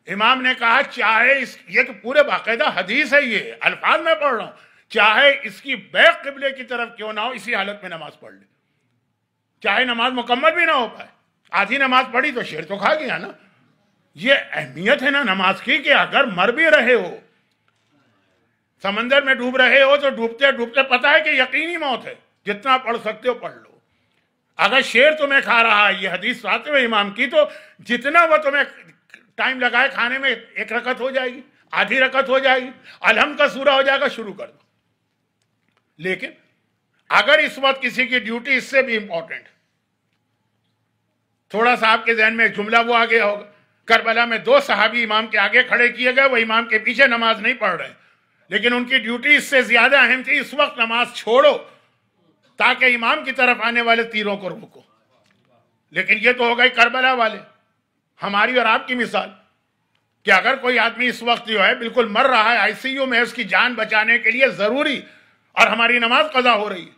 امام نے کہا چاہے یہ کہ پورے باقاعدہ حدیث ہے، یہ الفاظ میں پڑھ رہا ہوں، چاہے اس کی بیک قبلے کی طرف کیوں نہ ہو، اسی حالت میں نماز پڑھ لے، چاہے نماز مکمل بھی نہ ہو پائے۔ آدھی نماز پڑھی تو شیر تو کھا گیا نا۔ یہ اہمیت ہے نا نماز کی کہ اگر مر بھی رہے ہو، سمندر میں ڈوب رہے ہو تو ڈوبتے ڈوبتے پتا ہے کہ یقینی موت ہے، جتنا پڑھ سکتے ہو پڑھ لو۔ اگر شیر تمہیں کھا رہا ہے، یہ حدیث آتے ہوئے امام کی، تو جتنا وہ تمہیں ٹائم لگائے کھانے میں، 1 رکعت ہو جائے گی، آدھی رکعت ہو جائے گی، الحمد کا سورہ ہو جائے گا، شروع کر دو۔ لیکن اگر اس وقت کسی کی ڈیوٹی اس سے بھی امپورٹنٹ، تھوڑا سا آپ کے ذہن میں ایک جملہ وہ آ گیا ہوگا، کربلا میں 2 صحابی امام کے آگے کھڑے کیے گئے، وہ امام کے پیچھے نماز نہیں پڑھ رہے، لیکن ان کی ڈیوٹی اس سے زیادہ اہم تھی، اس وقت نماز چھوڑو تاکہ امام کی طرف آنے والے تیروں کو روکو۔ لیکن یہ تو ہو گئی کربلا والے، ہماری اور آپ کی مثال، کہ اگر کوئی آدمی اس وقت جو ہے بالکل مر رہا ہے، آئی سی یو میں، اس کی جان بچانے کے لیے ضروری، اور ہماری نماز قضا ہو رہی ہے۔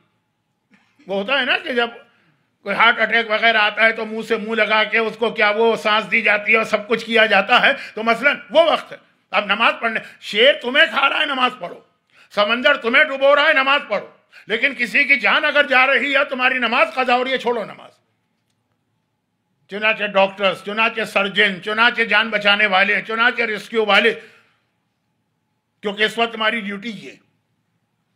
وہ ہوتا ہے نا کہ جب کوئی ہارٹ اٹیک وغیرہ آتا ہے تو منہ سے منہ لگا کے اس کو کیا وہ سانس دی جاتی ہے اور سب کچھ کیا جاتا ہے، تو مثلا وہ وقت ہے اب نماز پڑھنے۔ شیر تمہیں کھا رہا ہے، نماز پڑھو، سمندر تمہیں ڈبو رہا ہے، نماز پڑھو، لیکن کسی کی جان اگر جا رہی ہے تمہاری نماز قضا ہو رہی ہے، چھوڑو نماز۔ چنانچہ ڈاکٹرز، چنانچہ سرجن، چنانچہ جان بچانے والے، چنانچہ ریسکیو والے، کیونکہ اس وقت تمہاری ڈیوٹی یہ۔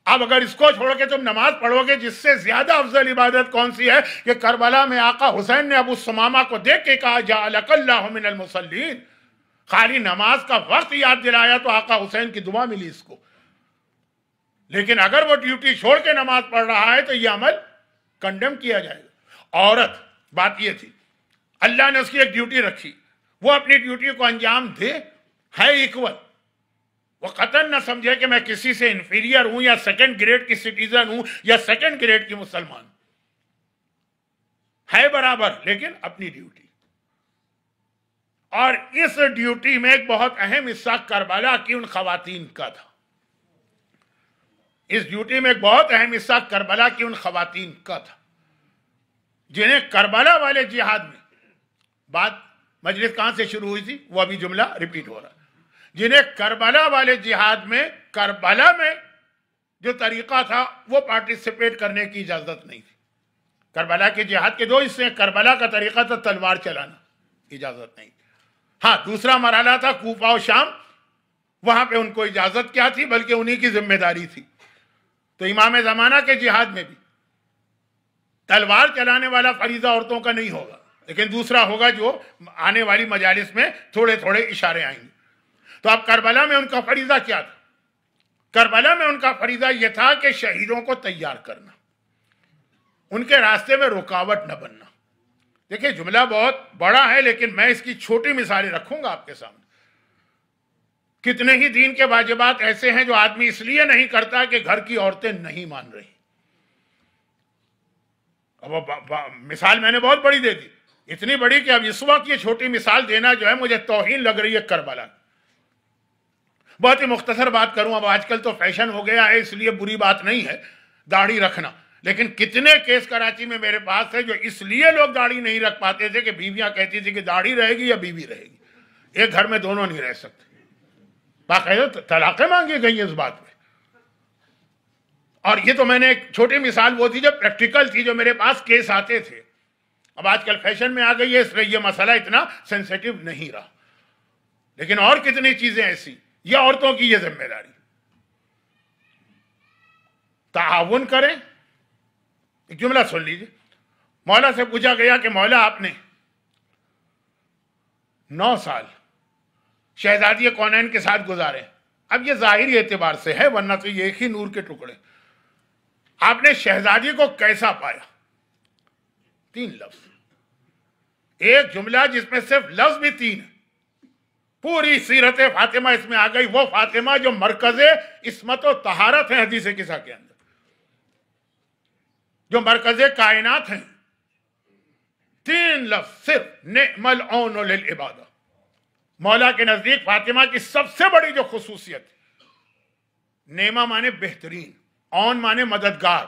اب اگر اس کو چھوڑ کے تم نماز پڑھو گے، جس سے زیادہ افضل عبادت کون سی ہے کہ کربلا میں آقا حسین نے ابو ثمامہ کو دیکھ کے کہا جعلک اللہ من المصلین، خالی نماز کا وقت یاد دلایا تو آقا حسین کی دعا ملی اس کو۔ لیکن اگر وہ ڈیوٹی چھوڑ کے نماز پڑھ رہا ہے تو یہ عمل کنڈم کیا جائے گا۔ عورت، بات یہ تھی، اللہ نے اس کی ایک ڈیوٹی رکھی، وہ اپنی ڈیوٹی کو انجام دے، ہے ایکول، وہ قطعاً نہ سمجھے کہ میں کسی سے انفیریئر ہوں یا 2nd گریڈ کی سٹیزن ہوں یا 2nd گریڈ کی مسلمان، ہے برابر، لیکن اپنی ڈیوٹی۔ اور اس ڈیوٹی میں ایک بہت اہم حصہ کربلا کی ان خواتین کا تھا، اس ڈیوٹی میں ایک بہت اہم حصہ کربلا کی ان خواتین کا تھا جنہیں کربلا والے جہاد میں، بات مجلس کہاں سے شروع ہوئی تھی وہ ابھی جملہ ریپیٹ ہو رہا ہے، جنہیں کربلا والے جہاد میں، کربلا میں جو طریقہ تھا وہ پارٹیسپیٹ کرنے کی اجازت نہیں تھی۔ کربلا کے جہاد کے 2 حصے ہیں، کربلا کا طریقہ تھا تلوار چلانا، اجازت نہیں۔ ہاں، دوسرا مرحلہ تھا کوفہ و شام، وہاں پہ ان کو اجازت کیا تھی، بلکہ انہی کی ذمہ داری تھی۔ تو امام زمانہ کے جہاد میں بھی تلوار چلانے والا فریضہ عورتوں کا نہیں ہوگا، لیکن دوسرا ہوگا جو آنے والی مجالس میں تھوڑے تھوڑے اشارے آئیں گے۔ تو اب کربلا میں ان کا فریضہ کیا تھا؟ کربلا میں ان کا فریضہ یہ تھا کہ شہیدوں کو تیار کرنا، ان کے راستے میں رکاوٹ نہ بننا۔ دیکھیں جملہ بہت بڑا ہے، لیکن میں اس کی چھوٹی مثالیں رکھوں گا آپ کے سامنے۔ کتنے ہی دین کے واجبات ایسے ہیں جو آدمی اس لیے نہیں کرتا کہ گھر کی عورتیں نہیں مان رہی۔ اب مثال میں نے بہت بڑی دے دی، اتنی بڑی کہ اب اس وقت یہ چھوٹی مثال دینا جو ہے مجھے توہین لگ رہی ہے کربلا۔ بہت ہی مختصر بات کروں، اب آج کل تو فیشن ہو گیا ہے، اس لیے بری بات نہیں ہے داڑھی رکھنا، لیکن کتنے کیس کراچی میں میرے پاس ہے جو اس لیے لوگ داڑھی نہیں رکھ پاتے تھے کہ بیویاں کہتی تھی کہ داڑھی رہے گی یا بیوی رہے گی، ایک گھر میں دونوں نہیں رہ سکتے، باقاعدہ طلاقیں مانگی گئی اس بات پہ۔ اور یہ تو میں نے ایک چھوٹی مثال وہ تھی جو پریکٹیکل تھی، جو میرے پاس کیس آتے تھے۔ اب آج کل فیشن میں آ گئی ہے، اس لیے یہ مسئلہ اتنا سینسیٹیو نہیں رہا، لیکن اور کتنی چیزیں ایسی، یہ عورتوں کی یہ ذمہ داری۔ تعاون کریں۔ ایک جملہ سن لیجیے، مولا سے پوچھا گیا کہ مولا آپ نے 9 سال شہزادی کونین کے ساتھ گزارے، اب یہ ظاہری اعتبار سے ہے، ورنہ تو یہ ایک ہی نور کے ٹکڑے. آپ نے شہزادی کو کیسا پایا؟ 3 لفظ، ایک جملہ جس میں صرف لفظ بھی 3 ہے. پوری سیرت فاطمہ اس میں آ گئی، وہ فاطمہ جو مرکز عصمت و طہارت ہے حدیث کسا کے اندر، جو مرکز کائنات ہیں. 3 لفظ صرف، نعم العون للعبادہ. مولا کے نزدیک فاطمہ کی سب سے بڑی جو خصوصیت، نعمہ مانے بہترین، عون مانے مددگار،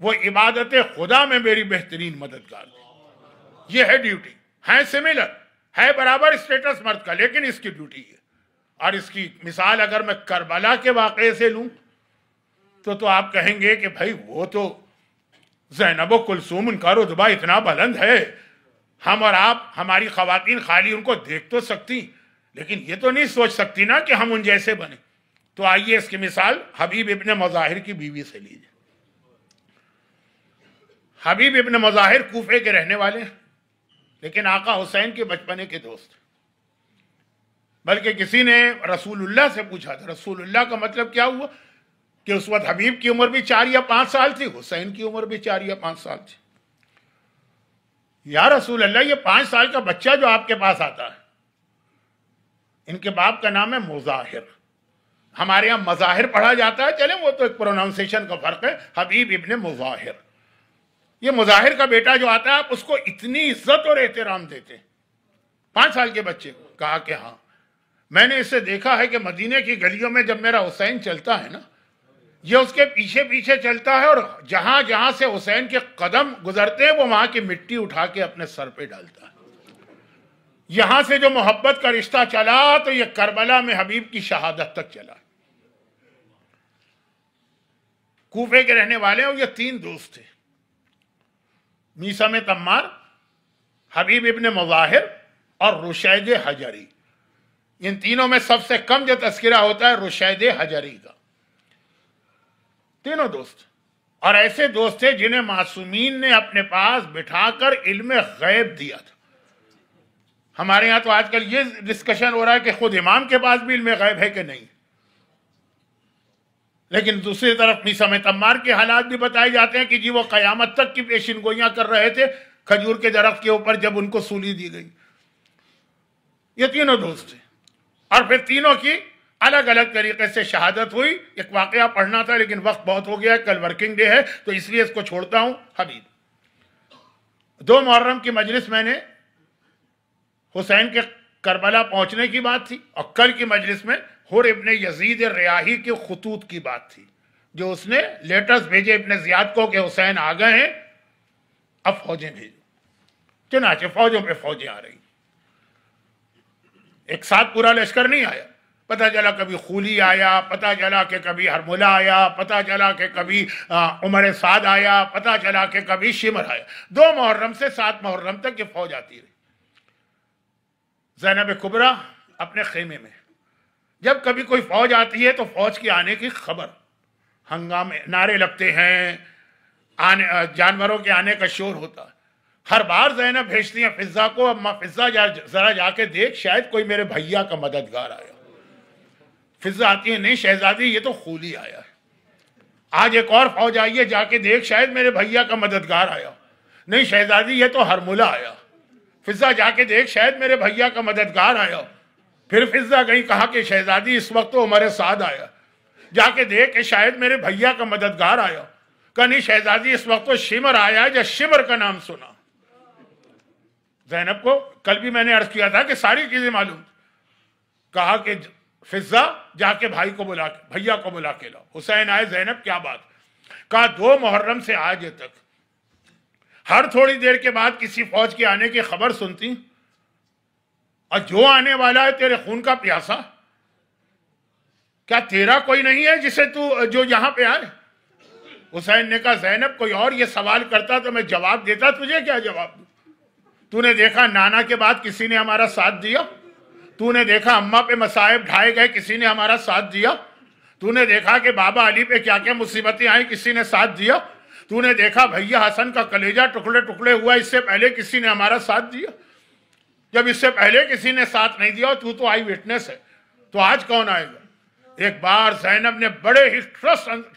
وہ عبادت خدا میں میری بہترین مددگار تھی. یہ ہے ڈیوٹی. ہے سملر، ہے برابر اسٹیٹس مرد کا، لیکن اس کی ڈیوٹی ہے. اور اس کی مثال اگر میں کربلا کے واقعے سے لوں تو آپ کہیں گے کہ بھائی وہ تو زینب و کلثوم، ان کا رتبہ اتنا بلند ہے، ہم اور آپ، ہماری خواتین خالی ان کو دیکھ تو سکتی، لیکن یہ تو نہیں سوچ سکتی نا کہ ہم ان جیسے بنیں. تو آئیے اس کی مثال حبیب ابن مظاہر کی بیوی سے لیجیے. حبیب ابن مظاہر کوفے کے رہنے والے ہیں، لیکن آقا حسین کے بچپنے کے دوست. بلکہ کسی نے رسول اللہ سے پوچھا تھا، رسول اللہ کا مطلب کیا ہوا کہ اس وقت حبیب کی عمر بھی 4 یا 5 سال تھی، حسین کی عمر بھی 4 یا 5 سال تھی. یا رسول اللہ، یہ 5 سال کا بچہ جو آپ کے پاس آتا ہے، ان کے باپ کا نام ہے مظاہر، ہمارے یہاں مظاہر پڑھا جاتا ہے، چلیں وہ تو ایک پروناؤنسیشن کا فرق ہے. حبیب ابن مظاہر، یہ مظاہر کا بیٹا جو آتا ہے، آپ اس کو اتنی عزت اور احترام دیتے ہیں 5 سال کے بچے کو. کہا کہ ہاں، میں نے اسے دیکھا ہے کہ مدینے کی گلیوں میں جب میرا حسین چلتا ہے نا، یہ اس کے پیچھے پیچھے چلتا ہے، اور جہاں جہاں سے حسین کے قدم گزرتے ہیں وہ وہاں کی مٹی اٹھا کے اپنے سر پہ ڈالتا ہے. یہاں سے جو محبت کا رشتہ چلا تو یہ کربلا میں حبیب کی شہادت تک چلا. کوفے کے رہنے والے ہیں، اور یہ 3 دوست تھے، میثم تمار، حبیب ابن مظاہر اور رشید حجری. ان تینوں میں سب سے کم جو تذکرہ ہوتا ہے رشید حجری کا. تینوں دوست، اور ایسے دوست تھے جنہیں معصومین نے اپنے پاس بٹھا کر علم غیب دیا تھا. ہمارے ہاں تو آج کل یہ ڈسکشن ہو رہا ہے کہ خود امام کے پاس بھی علم غیب ہے کہ نہیں، لیکن دوسری طرف میثم تمار کے حالات بھی بتائے جاتے ہیں کہ جی وہ قیامت تک کی پیشین گوئیاں کر رہے تھے کھجور کے درخت کے اوپر جب ان کو سولی دی گئی. یہ تینوں دوست تھے، اور پھر تینوں کی الگ الگ طریقے سے شہادت ہوئی. ایک واقعہ پڑھنا تھا لیکن وقت بہت ہو گیا، کل ورکنگ ڈے ہے تو اس لیے اس کو چھوڑتا ہوں. حبیب 2 محرم کی مجلس میں نے حسین کے کربلا پہنچنے کی بات تھی، اور کل کی مجلس میں حر ابن یزید ریاحی کے خطوط کی بات تھی، جو اس نے لیٹرز بھیجے ابن زیاد کو کہ حسین آ گئے ہیں، اب فوجیں بھیجو. چنانچہ فوجوں پہ فوجیں آ رہی. ایک ساتھ پورا لشکر نہیں آیا، پتہ چلا کبھی خولی آیا، پتہ چلا کہ کبھی ہرملہ آیا، پتہ چلا کہ کبھی عمر سعد آیا، پتہ چلا کہ کبھی شمر آیا. 2 محرم سے 7 محرم تک یہ فوج آتی رہی. زینب کبریٰ اپنے خیمے میں، جب کبھی کوئی فوج آتی ہے تو فوج کے آنے کی خبر، ہنگامے، نعرے لگتے ہیں، جانوروں کے آنے کا شور ہوتا ہے. ہر بار زینب بھیجتی ہیں فضہ کو، اما فضہ ذرا جا کے دیکھ، شاید کوئی میرے بھیا کا مددگار آیا. فضہ آتی ہے، نہیں شہزادی یہ تو خولی آیا ہے. آج ایک اور فوج آئی ہے، جا کے دیکھ شاید میرے بھیا کا مددگار آیا. نہیں شہزادی یہ تو ہرملہ آیا. فضہ جا کے دیکھ شاید میرے بھیا کا مددگار آیا. پھر فضہ گئی، کہا کہ شہزادی اس وقت تو عمر سعد آیا. جا کے دیکھ کہ شاید میرے بھیا کا مددگار آیا. کہا نہیں شہزادی اس وقت تو شمر آیا ہے، جب شمر کا نام سنا. زینب کو کل بھی میں نے عرض کیا تھا کہ ساری چیزیں معلوم. کہا کہ فضہ جا کے بھائی کو بلا کے، بھیا کو بلا کے لاؤ. حسین آئے، زینب کیا بات؟ کہا 2 محرم سے آج تک ہر تھوڑی دیر کے بعد کسی فوج کے آنے کی خبر سنتی، اور جو آنے والا ہے تیرے خون کا پیاسا، کیا تیرا کوئی نہیں ہے جسے جو یہاں پہ آئے؟ حسین نے کہا زینب کوئی اور یہ سوال کرتا تو میں جواب دیتا، تجھے کیا جواب دوں؟ تو نے دیکھا نانا کے بعد کسی نے ہمارا ساتھ دیا؟ تو نے دیکھا اماں پہ مصائب ڈھائے گئے، کسی نے ہمارا ساتھ دیا؟ تو نے دیکھا کہ بابا علی پہ کیا کیا مصیبتیں آئیں، کسی نے ساتھ دیا؟ تو نے دیکھا بھیا حسن کا کلیجہ ٹکڑے ٹکڑے ہوا، اس سے پہلے کسی نے ہمارا ساتھ دیا؟ جب اس سے پہلے کسی نے ساتھ نہیں دیا، تو آئی وٹنس ہے، تو آج کون آئے گا؟ ایک بار زینب نے بڑے ہی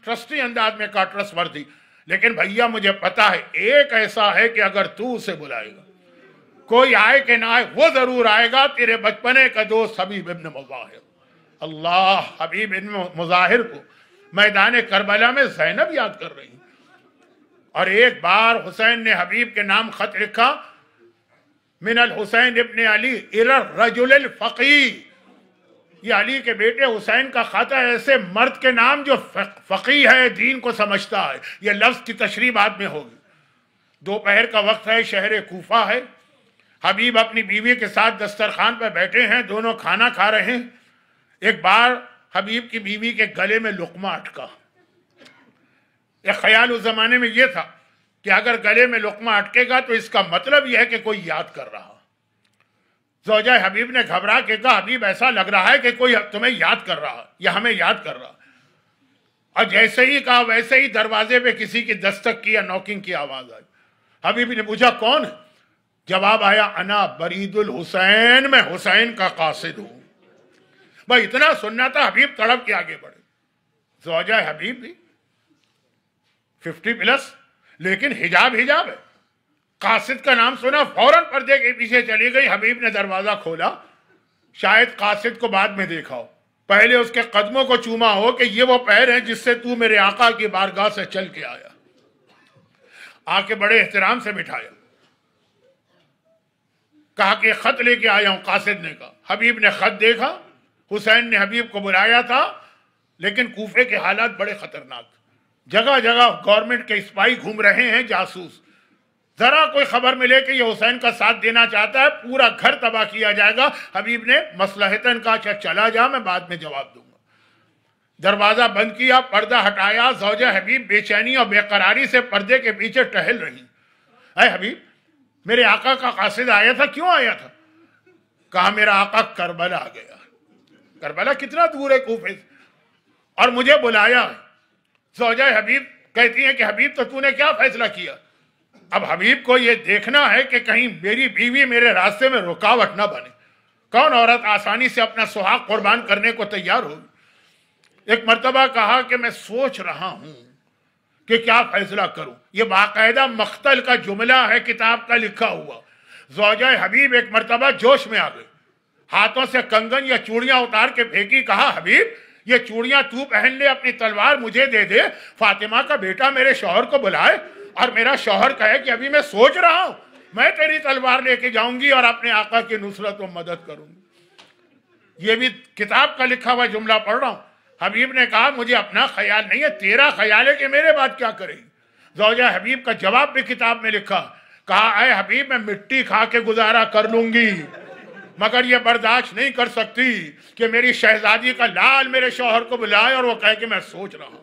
ٹرسٹی انداز میں کہا، ٹرسٹ وردی، لیکن بھیا مجھے پتا ہے ایک ایسا ہے کہ اگر تو اسے بلائے گا، کوئی آئے کہ نہ آئے، وہ ضرور آئے گا، تیرے بچپنے کا دوست حبیب ابن مظاہر۔ اللہ، حبیب ابن مظاہر کو میدان کربلا میں زینب یاد کر رہی۔ اور ایک بار حسین نے حبیب کے نام خط لکھا، من الحسین ابن علی الی الرجل الفقی، یہ علی کے بیٹے حسین کا خط ہے ایسے مرد کے نام جو فقی ہے، دین کو سمجھتا ہے۔ یہ لفظ کی تشریح بعد میں ہوگی۔ دوپہر کا وقت ہے، شہر کوفہ ہے، حبیب اپنی بیوی کے ساتھ دسترخوان پہ بیٹھے ہیں، دونوں کھانا کھا رہے ہیں۔ ایک بار حبیب کی بیوی کے گلے میں لقمہ اٹکا۔ ایک خیال اس زمانے میں یہ تھا کہ اگر گلے میں لقمہ اٹکے گا تو اس کا مطلب یہ ہے کہ کوئی یاد کر رہا۔ زوجہ حبیب نے گھبرا کے کہا، حبیب ایسا لگ رہا ہے کہ کوئی تمہیں یاد کر رہا یا ہمیں یاد کر رہا۔ اور جیسے ہی کہا ویسے ہی دروازے پہ کسی کی دستک کی یا نوکنگ کی آواز آئی۔ حبیب نے پوچھا کون ہے؟ جواب آیا، انا برید الحسین، میں حسین کا قاصد ہوں۔ بھائی اتنا سننا تھا، حبیب تڑپ کے آگے بڑھے۔ زوجہ حبیب بھی 50 پلس، لیکن حجاب ہے۔ قاصد کا نام سنا، فوراً پردے کے پیچھے چلی گئی۔ حبیب نے دروازہ کھولا، شاید قاصد کو بعد میں دیکھا ہو، پہلے اس کے قدموں کو چوما ہو کہ یہ وہ پیر ہیں جس سے تو میرے آقا کی بارگاہ سے چل کے آیا۔ آ کے بڑے احترام سے بٹھایا، کہا کہ خط لے کے آیا ہوں۔ قاصد نے کہا، حبیب نے خط دیکھا، حسین نے حبیب کو بلایا تھا، لیکن کوفے کے حالات بڑے خطرناک، جگہ جگہ گورنمنٹ کے اسپائی گھوم رہے ہیں، جاسوس۔ ذرا کوئی خبر ملے کہ یہ حسین کا ساتھ دینا چاہتا ہے، پورا گھر تباہ کیا جائے گا۔ حبیب نے مصلحتاً کہا، چلا جا، میں بعد میں جواب دوں گا۔ دروازہ بند کیا، پردہ ہٹایا۔ زوجہ حبیب بے چینی اور بے قراری سے پردے کے پیچھے ٹہل رہی۔ اے حبیب، میرے آقا کا قاصد آیا تھا، کیوں آیا تھا؟ کہا میرا آقا کربلا گیا۔ کربلا کتنا دور ہے کوفے سے، اور مجھے بلایا ہے۔ زوجہ حبیب کہتی ہیں کہ حبیب تو تو نے کیا فیصلہ کیا؟ اب حبیب کو یہ دیکھنا ہے کہ کہیں میری بیوی میرے راستے میں رکاوٹ نہ بنے۔ کون عورت آسانی سے اپنا سہاگ قربان کرنے کو تیار ہوگی؟ ایک مرتبہ کہا کہ میں سوچ رہا ہوں کہ کیا فیصلہ کروں۔ یہ باقاعدہ مقتل کا جملہ ہے، کتاب کا لکھا ہوا۔ زوجہ حبیب ایک مرتبہ جوش میں آ گئی، ہاتھوں سے کنگن یا چوڑیاں اتار کے پھینکی۔ کہا حبیب، یہ چوڑیاں تو پہن لے، اپنی تلوار مجھے دے دے، فاطمہ کا بیٹا میرے شوہر کو بلائے اور میرا شوہر کہے کہ ابھی میں سوچ رہا ہوں، میں تیری تلوار لے کے جاؤں گی اور اپنے آقا کی نصرت و مدد کروں گی۔ یہ بھی کتاب کا لکھا ہوا جملہ پڑھ رہا ہوں۔ حبیب نے کہا مجھے اپنا خیال نہیں ہے، تیرا خیال ہے کہ میرے بعد کیا کرے گی؟ زوجہ حبیب کا جواب بھی کتاب میں لکھا۔ کہا اے حبیب، میں مٹی کھا کے گزارا کر لوں گی، مگر یہ برداشت نہیں کر سکتی کہ میری شہزادی کا لال میرے شوہر کو بلائے اور وہ کہے کہ میں سوچ رہا ہوں۔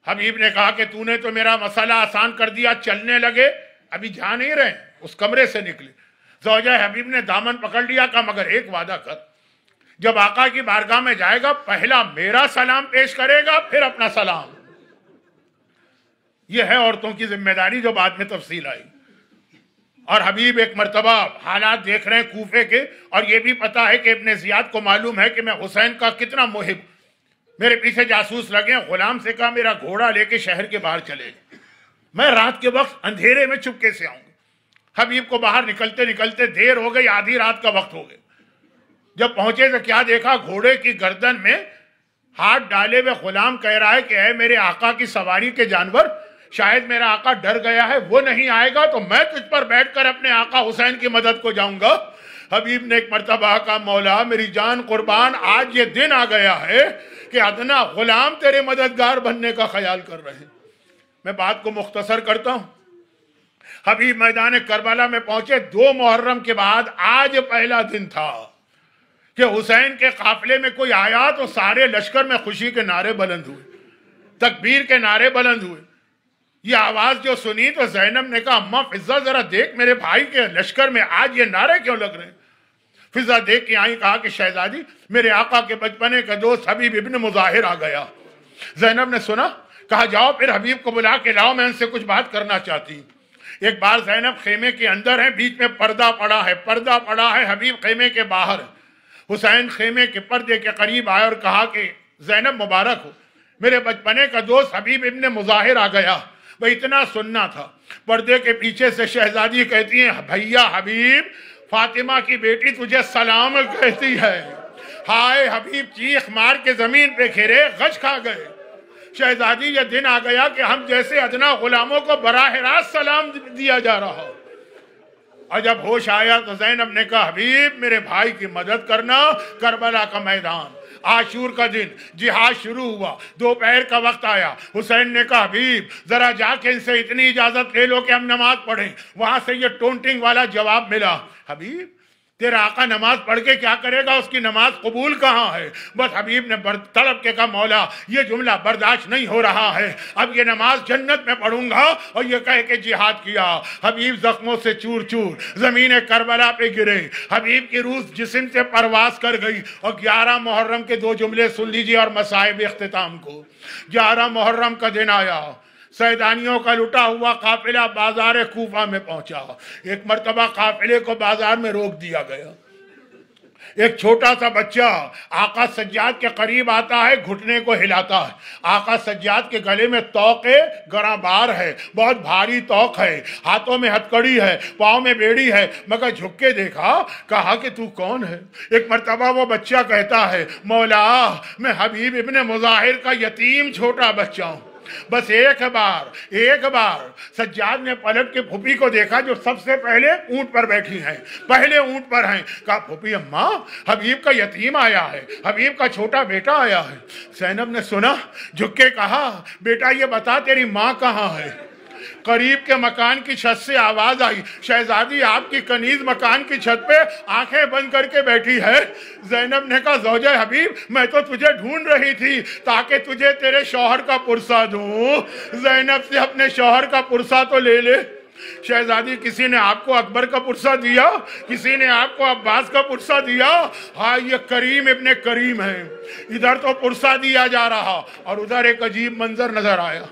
حبیب نے کہا کہ تو نے تو میرا مسئلہ آسان کر دیا، چلنے لگے۔ ابھی جا نہیں رہے، اس کمرے سے نکلے۔ زوجہ حبیب نے دامن پکڑ لیا، کہا مگر ایک وعدہ کر، جب آقا کی بارگاہ میں جائے گا پہلا میرا سلام پیش کرے گا، پھر اپنا سلام۔ یہ ہے عورتوں کی ذمہ داری جو بعد میں تفصیل آئی۔ اور حبیب ایک مرتبہ حالات دیکھ رہے ہیں کوفے کے، اور یہ بھی پتا ہے کہ ابن زیاد کو معلوم ہے کہ میں حسین کا کتنا محب، میرے پیچھے جاسوس لگے۔ غلام سے کہا میرا گھوڑا لے کے شہر کے باہر چلے، میں رات کے وقت اندھیرے میں چپکے سے آؤں گا۔ حبیب کو باہر نکلتے نکلتے دیر ہو گئی، آدھی رات کا وقت ہو گیا۔ جب پہنچے تو کیا دیکھا، گھوڑے کی گردن میں ہاتھ ڈالے ہوئے غلام کہہ رہا ہے کہ اے میرے آقا کی سواری کے جانور، شاید میرا آقا ڈر گیا ہے، وہ نہیں آئے گا تو میں تجھ پر بیٹھ کر اپنے آقا حسین کی مدد کو جاؤں گا۔ حبیب نے ایک مرتبہ کہا مولا میری جان قربان، آج یہ دن آ گیا ہے کہ ادنا غلام تیرے مددگار بننے کا خیال کر رہے ہیں۔ میں بات کو مختصر کرتا ہوں۔ حبیب میدان کربلا میں پہنچے 2 محرم کے بعد، آج پہلا دن تھا کہ حسین کے قافلے میں کوئی آیا تو سارے لشکر میں خوشی کے نعرے بلند ہوئے، تکبیر کے نعرے بلند ہوئے۔ یہ آواز جو سنی تو زینب نے کہا اماں فضہ ذرا دیکھ میرے بھائی کے لشکر میں آج یہ نعرے کیوں لگ رہے ہیں؟ فضہ دیکھ کے آئی، کہا کہ شہزادی میرے آقا کے بچپنے کا دوست حبیب ابن مظاہر آ گیا۔ زینب نے سنا، کہا جاؤ پھر حبیب کو بلا کے لاؤ، میں ان سے کچھ بات کرنا چاہتی ہوں۔ ایک بار زینب خیمے کے اندر ہے، بیچ میں پردہ پڑا ہے، حبیب خیمے کے باہر ہے۔ حسین خیمے کے پردے کے قریب آئے اور کہا کہ زینب مبارک ہو، میرے بچپنے کا دوست حبیب ابن مظاہر آ گیا۔ وہ اتنا سننا تھا۔ پردے کے پیچھے سے شہزادی کہتی ہیں بھیا حبیب، فاطمہ کی بیٹی تجھے سلام کہتی ہے۔ ہائے حبیب چیخ مار کے زمین پہ گھرے، غش کھا گئے۔ شہزادی یہ دن آ گیا کہ ہم جیسے ادنا غلاموں کو براہ راست سلام دیا جا رہا۔ اور جب ہوش آیا تو زینب نے کہا حبیب میرے بھائی کی مدد کرنا، کربلا کا میدان، عاشور کا دن، جہاد شروع ہوا، دوپہر کا وقت آیا۔ حسین نے کہا حبیب ذرا جا کے ان سے اتنی اجازت لے لو کہ ہم نماز پڑھیں۔ وہاں سے یہ ٹونٹنگ والا جواب ملا، حبیب تیرا آقا نماز پڑھ کے کیا کرے گا، اس کی نماز قبول کہاں ہے؟ بس حبیب نے تڑپ کے کہا مولا یہ جملہ برداشت نہیں ہو رہا ہے، اب یہ نماز جنت میں پڑھوں گا، اور یہ کہہ کے جہاد کیا۔ حبیب زخموں سے چور چور زمین کربلا پہ گرے، حبیب کی روح جسم سے پرواز کر گئی۔ اور 11 محرم کے 2 جملے سن لیجیے اور مصائب اختتام کو۔ 11 محرم کا دن آیا، سیدانیوں کا لٹا ہوا قافلہ بازار کوفہ میں پہنچا۔ ایک مرتبہ قافلے کو بازار میں روک دیا گیا۔ ایک چھوٹا سا بچہ آقا سجاد کے قریب آتا ہے، گھٹنے کو ہلاتا ہے۔ آقا سجاد کے گلے میں توق گراں بار ہے، بہت بھاری توق ہے، ہاتھوں میں ہتکڑی ہے، پاؤں میں بیڑی ہے، مگر جھک کے دیکھا، کہا کہ تو کون ہے؟ ایک مرتبہ وہ بچہ کہتا ہے مولا میں حبیب ابن مظاہر کا یتیم چھوٹا بچہ ہوں۔ بس ایک بار سجاد نے پلٹ کے پھوپھی کو دیکھا جو سب سے پہلے اونٹ پر بیٹھی ہیں، پہلے اونٹ پر ہیں۔ کہا پھوپھی اماں حبیب کا یتیم آیا ہے، حبیب کا چھوٹا بیٹا آیا ہے۔ زینب نے سنا، جھک کے کہا بیٹا یہ بتا تیری ماں کہاں ہے؟ قریب کے مکان کی چھت سے آواز آئی، شہزادی آپ کی کنیز مکان کی چھت پہ آنکھیں بند کر کے بیٹھی ہے۔ زینب نے کہا زوجہ حبیب میں تو تجھے ڈھونڈ رہی تھی تاکہ تجھے تیرے شوہر کا پرسہ دوں۔ زینب سے اپنے شوہر کا پرسہ تو لے لے۔ شہزادی کسی نے آپ کو اکبر کا پرسہ دیا، کسی نے آپ کو عباس کا پرسہ دیا؟ ہاں یہ کریم ابن کریم ہے۔ ادھر تو پرسہ دیا جا رہا اور ادھر ایک عجیب منظر نظر آیا۔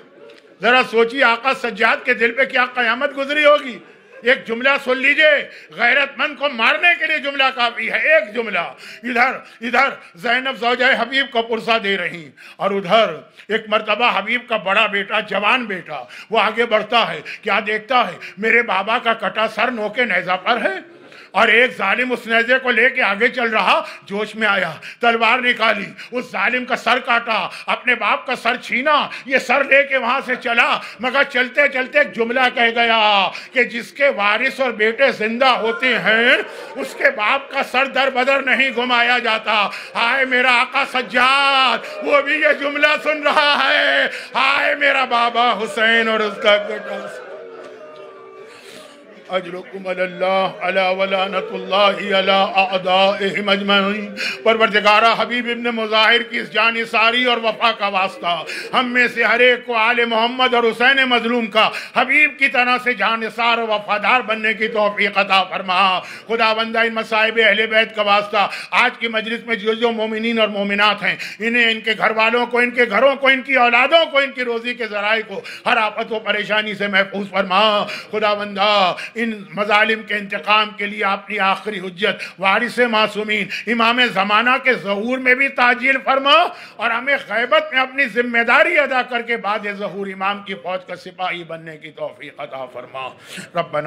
ذرا سوچیے آقا سجاد کے دل پہ کیا قیامت گزری ہوگی۔ ایک جملہ سن لیجئے، غیرت مند کو مارنے کے لیے جملہ کافی ہے، ایک جملہ۔ ادھر زینب زوجہ حبیب کو پرسہ دے رہی، اور ادھر ایک مرتبہ حبیب کا بڑا بیٹا، جوان بیٹا، وہ آگے بڑھتا ہے، کیا دیکھتا ہے میرے بابا کا کٹا سر نوکے نیزہ پر ہے، اور ایک ظالم اس نیزے کو لے کے آگے چل رہا، جوش میں آیا، تلوار نکالی، اس ظالم کا سر کاٹا، اپنے باپ کا سر چھینا، یہ سر لے کے وہاں سے چلا، مگر چلتے چلتے ایک جملہ کہہ گیا کہ جس کے وارث اور بیٹے زندہ ہوتے ہیں اس کے باپ کا سر در بدر نہیں گھمایا جاتا۔ ہائے میرا آقا سجاد وہ بھی یہ جملہ سن رہا ہے، ہائے میرا بابا حسین اور اس کا بیٹا اجرکم اللہ علی ولعنت اللہ علی اعدائہم اجمعین۔ پروردگارہ حبیب ابن مظاہر کی اس جانثاری اور وفا کا واسطہ ہم میں سے ہر ایک کو آل محمد اور حسین مظلوم کا حبیب کی طرح سے جانثار و وفادار بننے کی توفیق عطا فرما۔ خداوندہ ان مصائب اہل بیت کا واسطہ آج کی مجلس میں جو مومنین اور مومنات ہیں انہیں، ان کے گھر والوں کو، ان کے گھروں کو، ان کی اولادوں کو، ان کی روزی کے ذرائع کو ہر آفت و پریشانی سے محفوظ فرما۔ خداوندہ ان مظالم کے انتقام کے لیے اپنی آخری حجت وارث معصومین امام زمانہ کے ظہور میں بھی تعجیل فرما، اور ہمیں غیبت میں اپنی ذمہ داری ادا کر کے بعد ظہور امام کی فوج کا سپاہی بننے کی توفیق عطا فرما۔ ربنا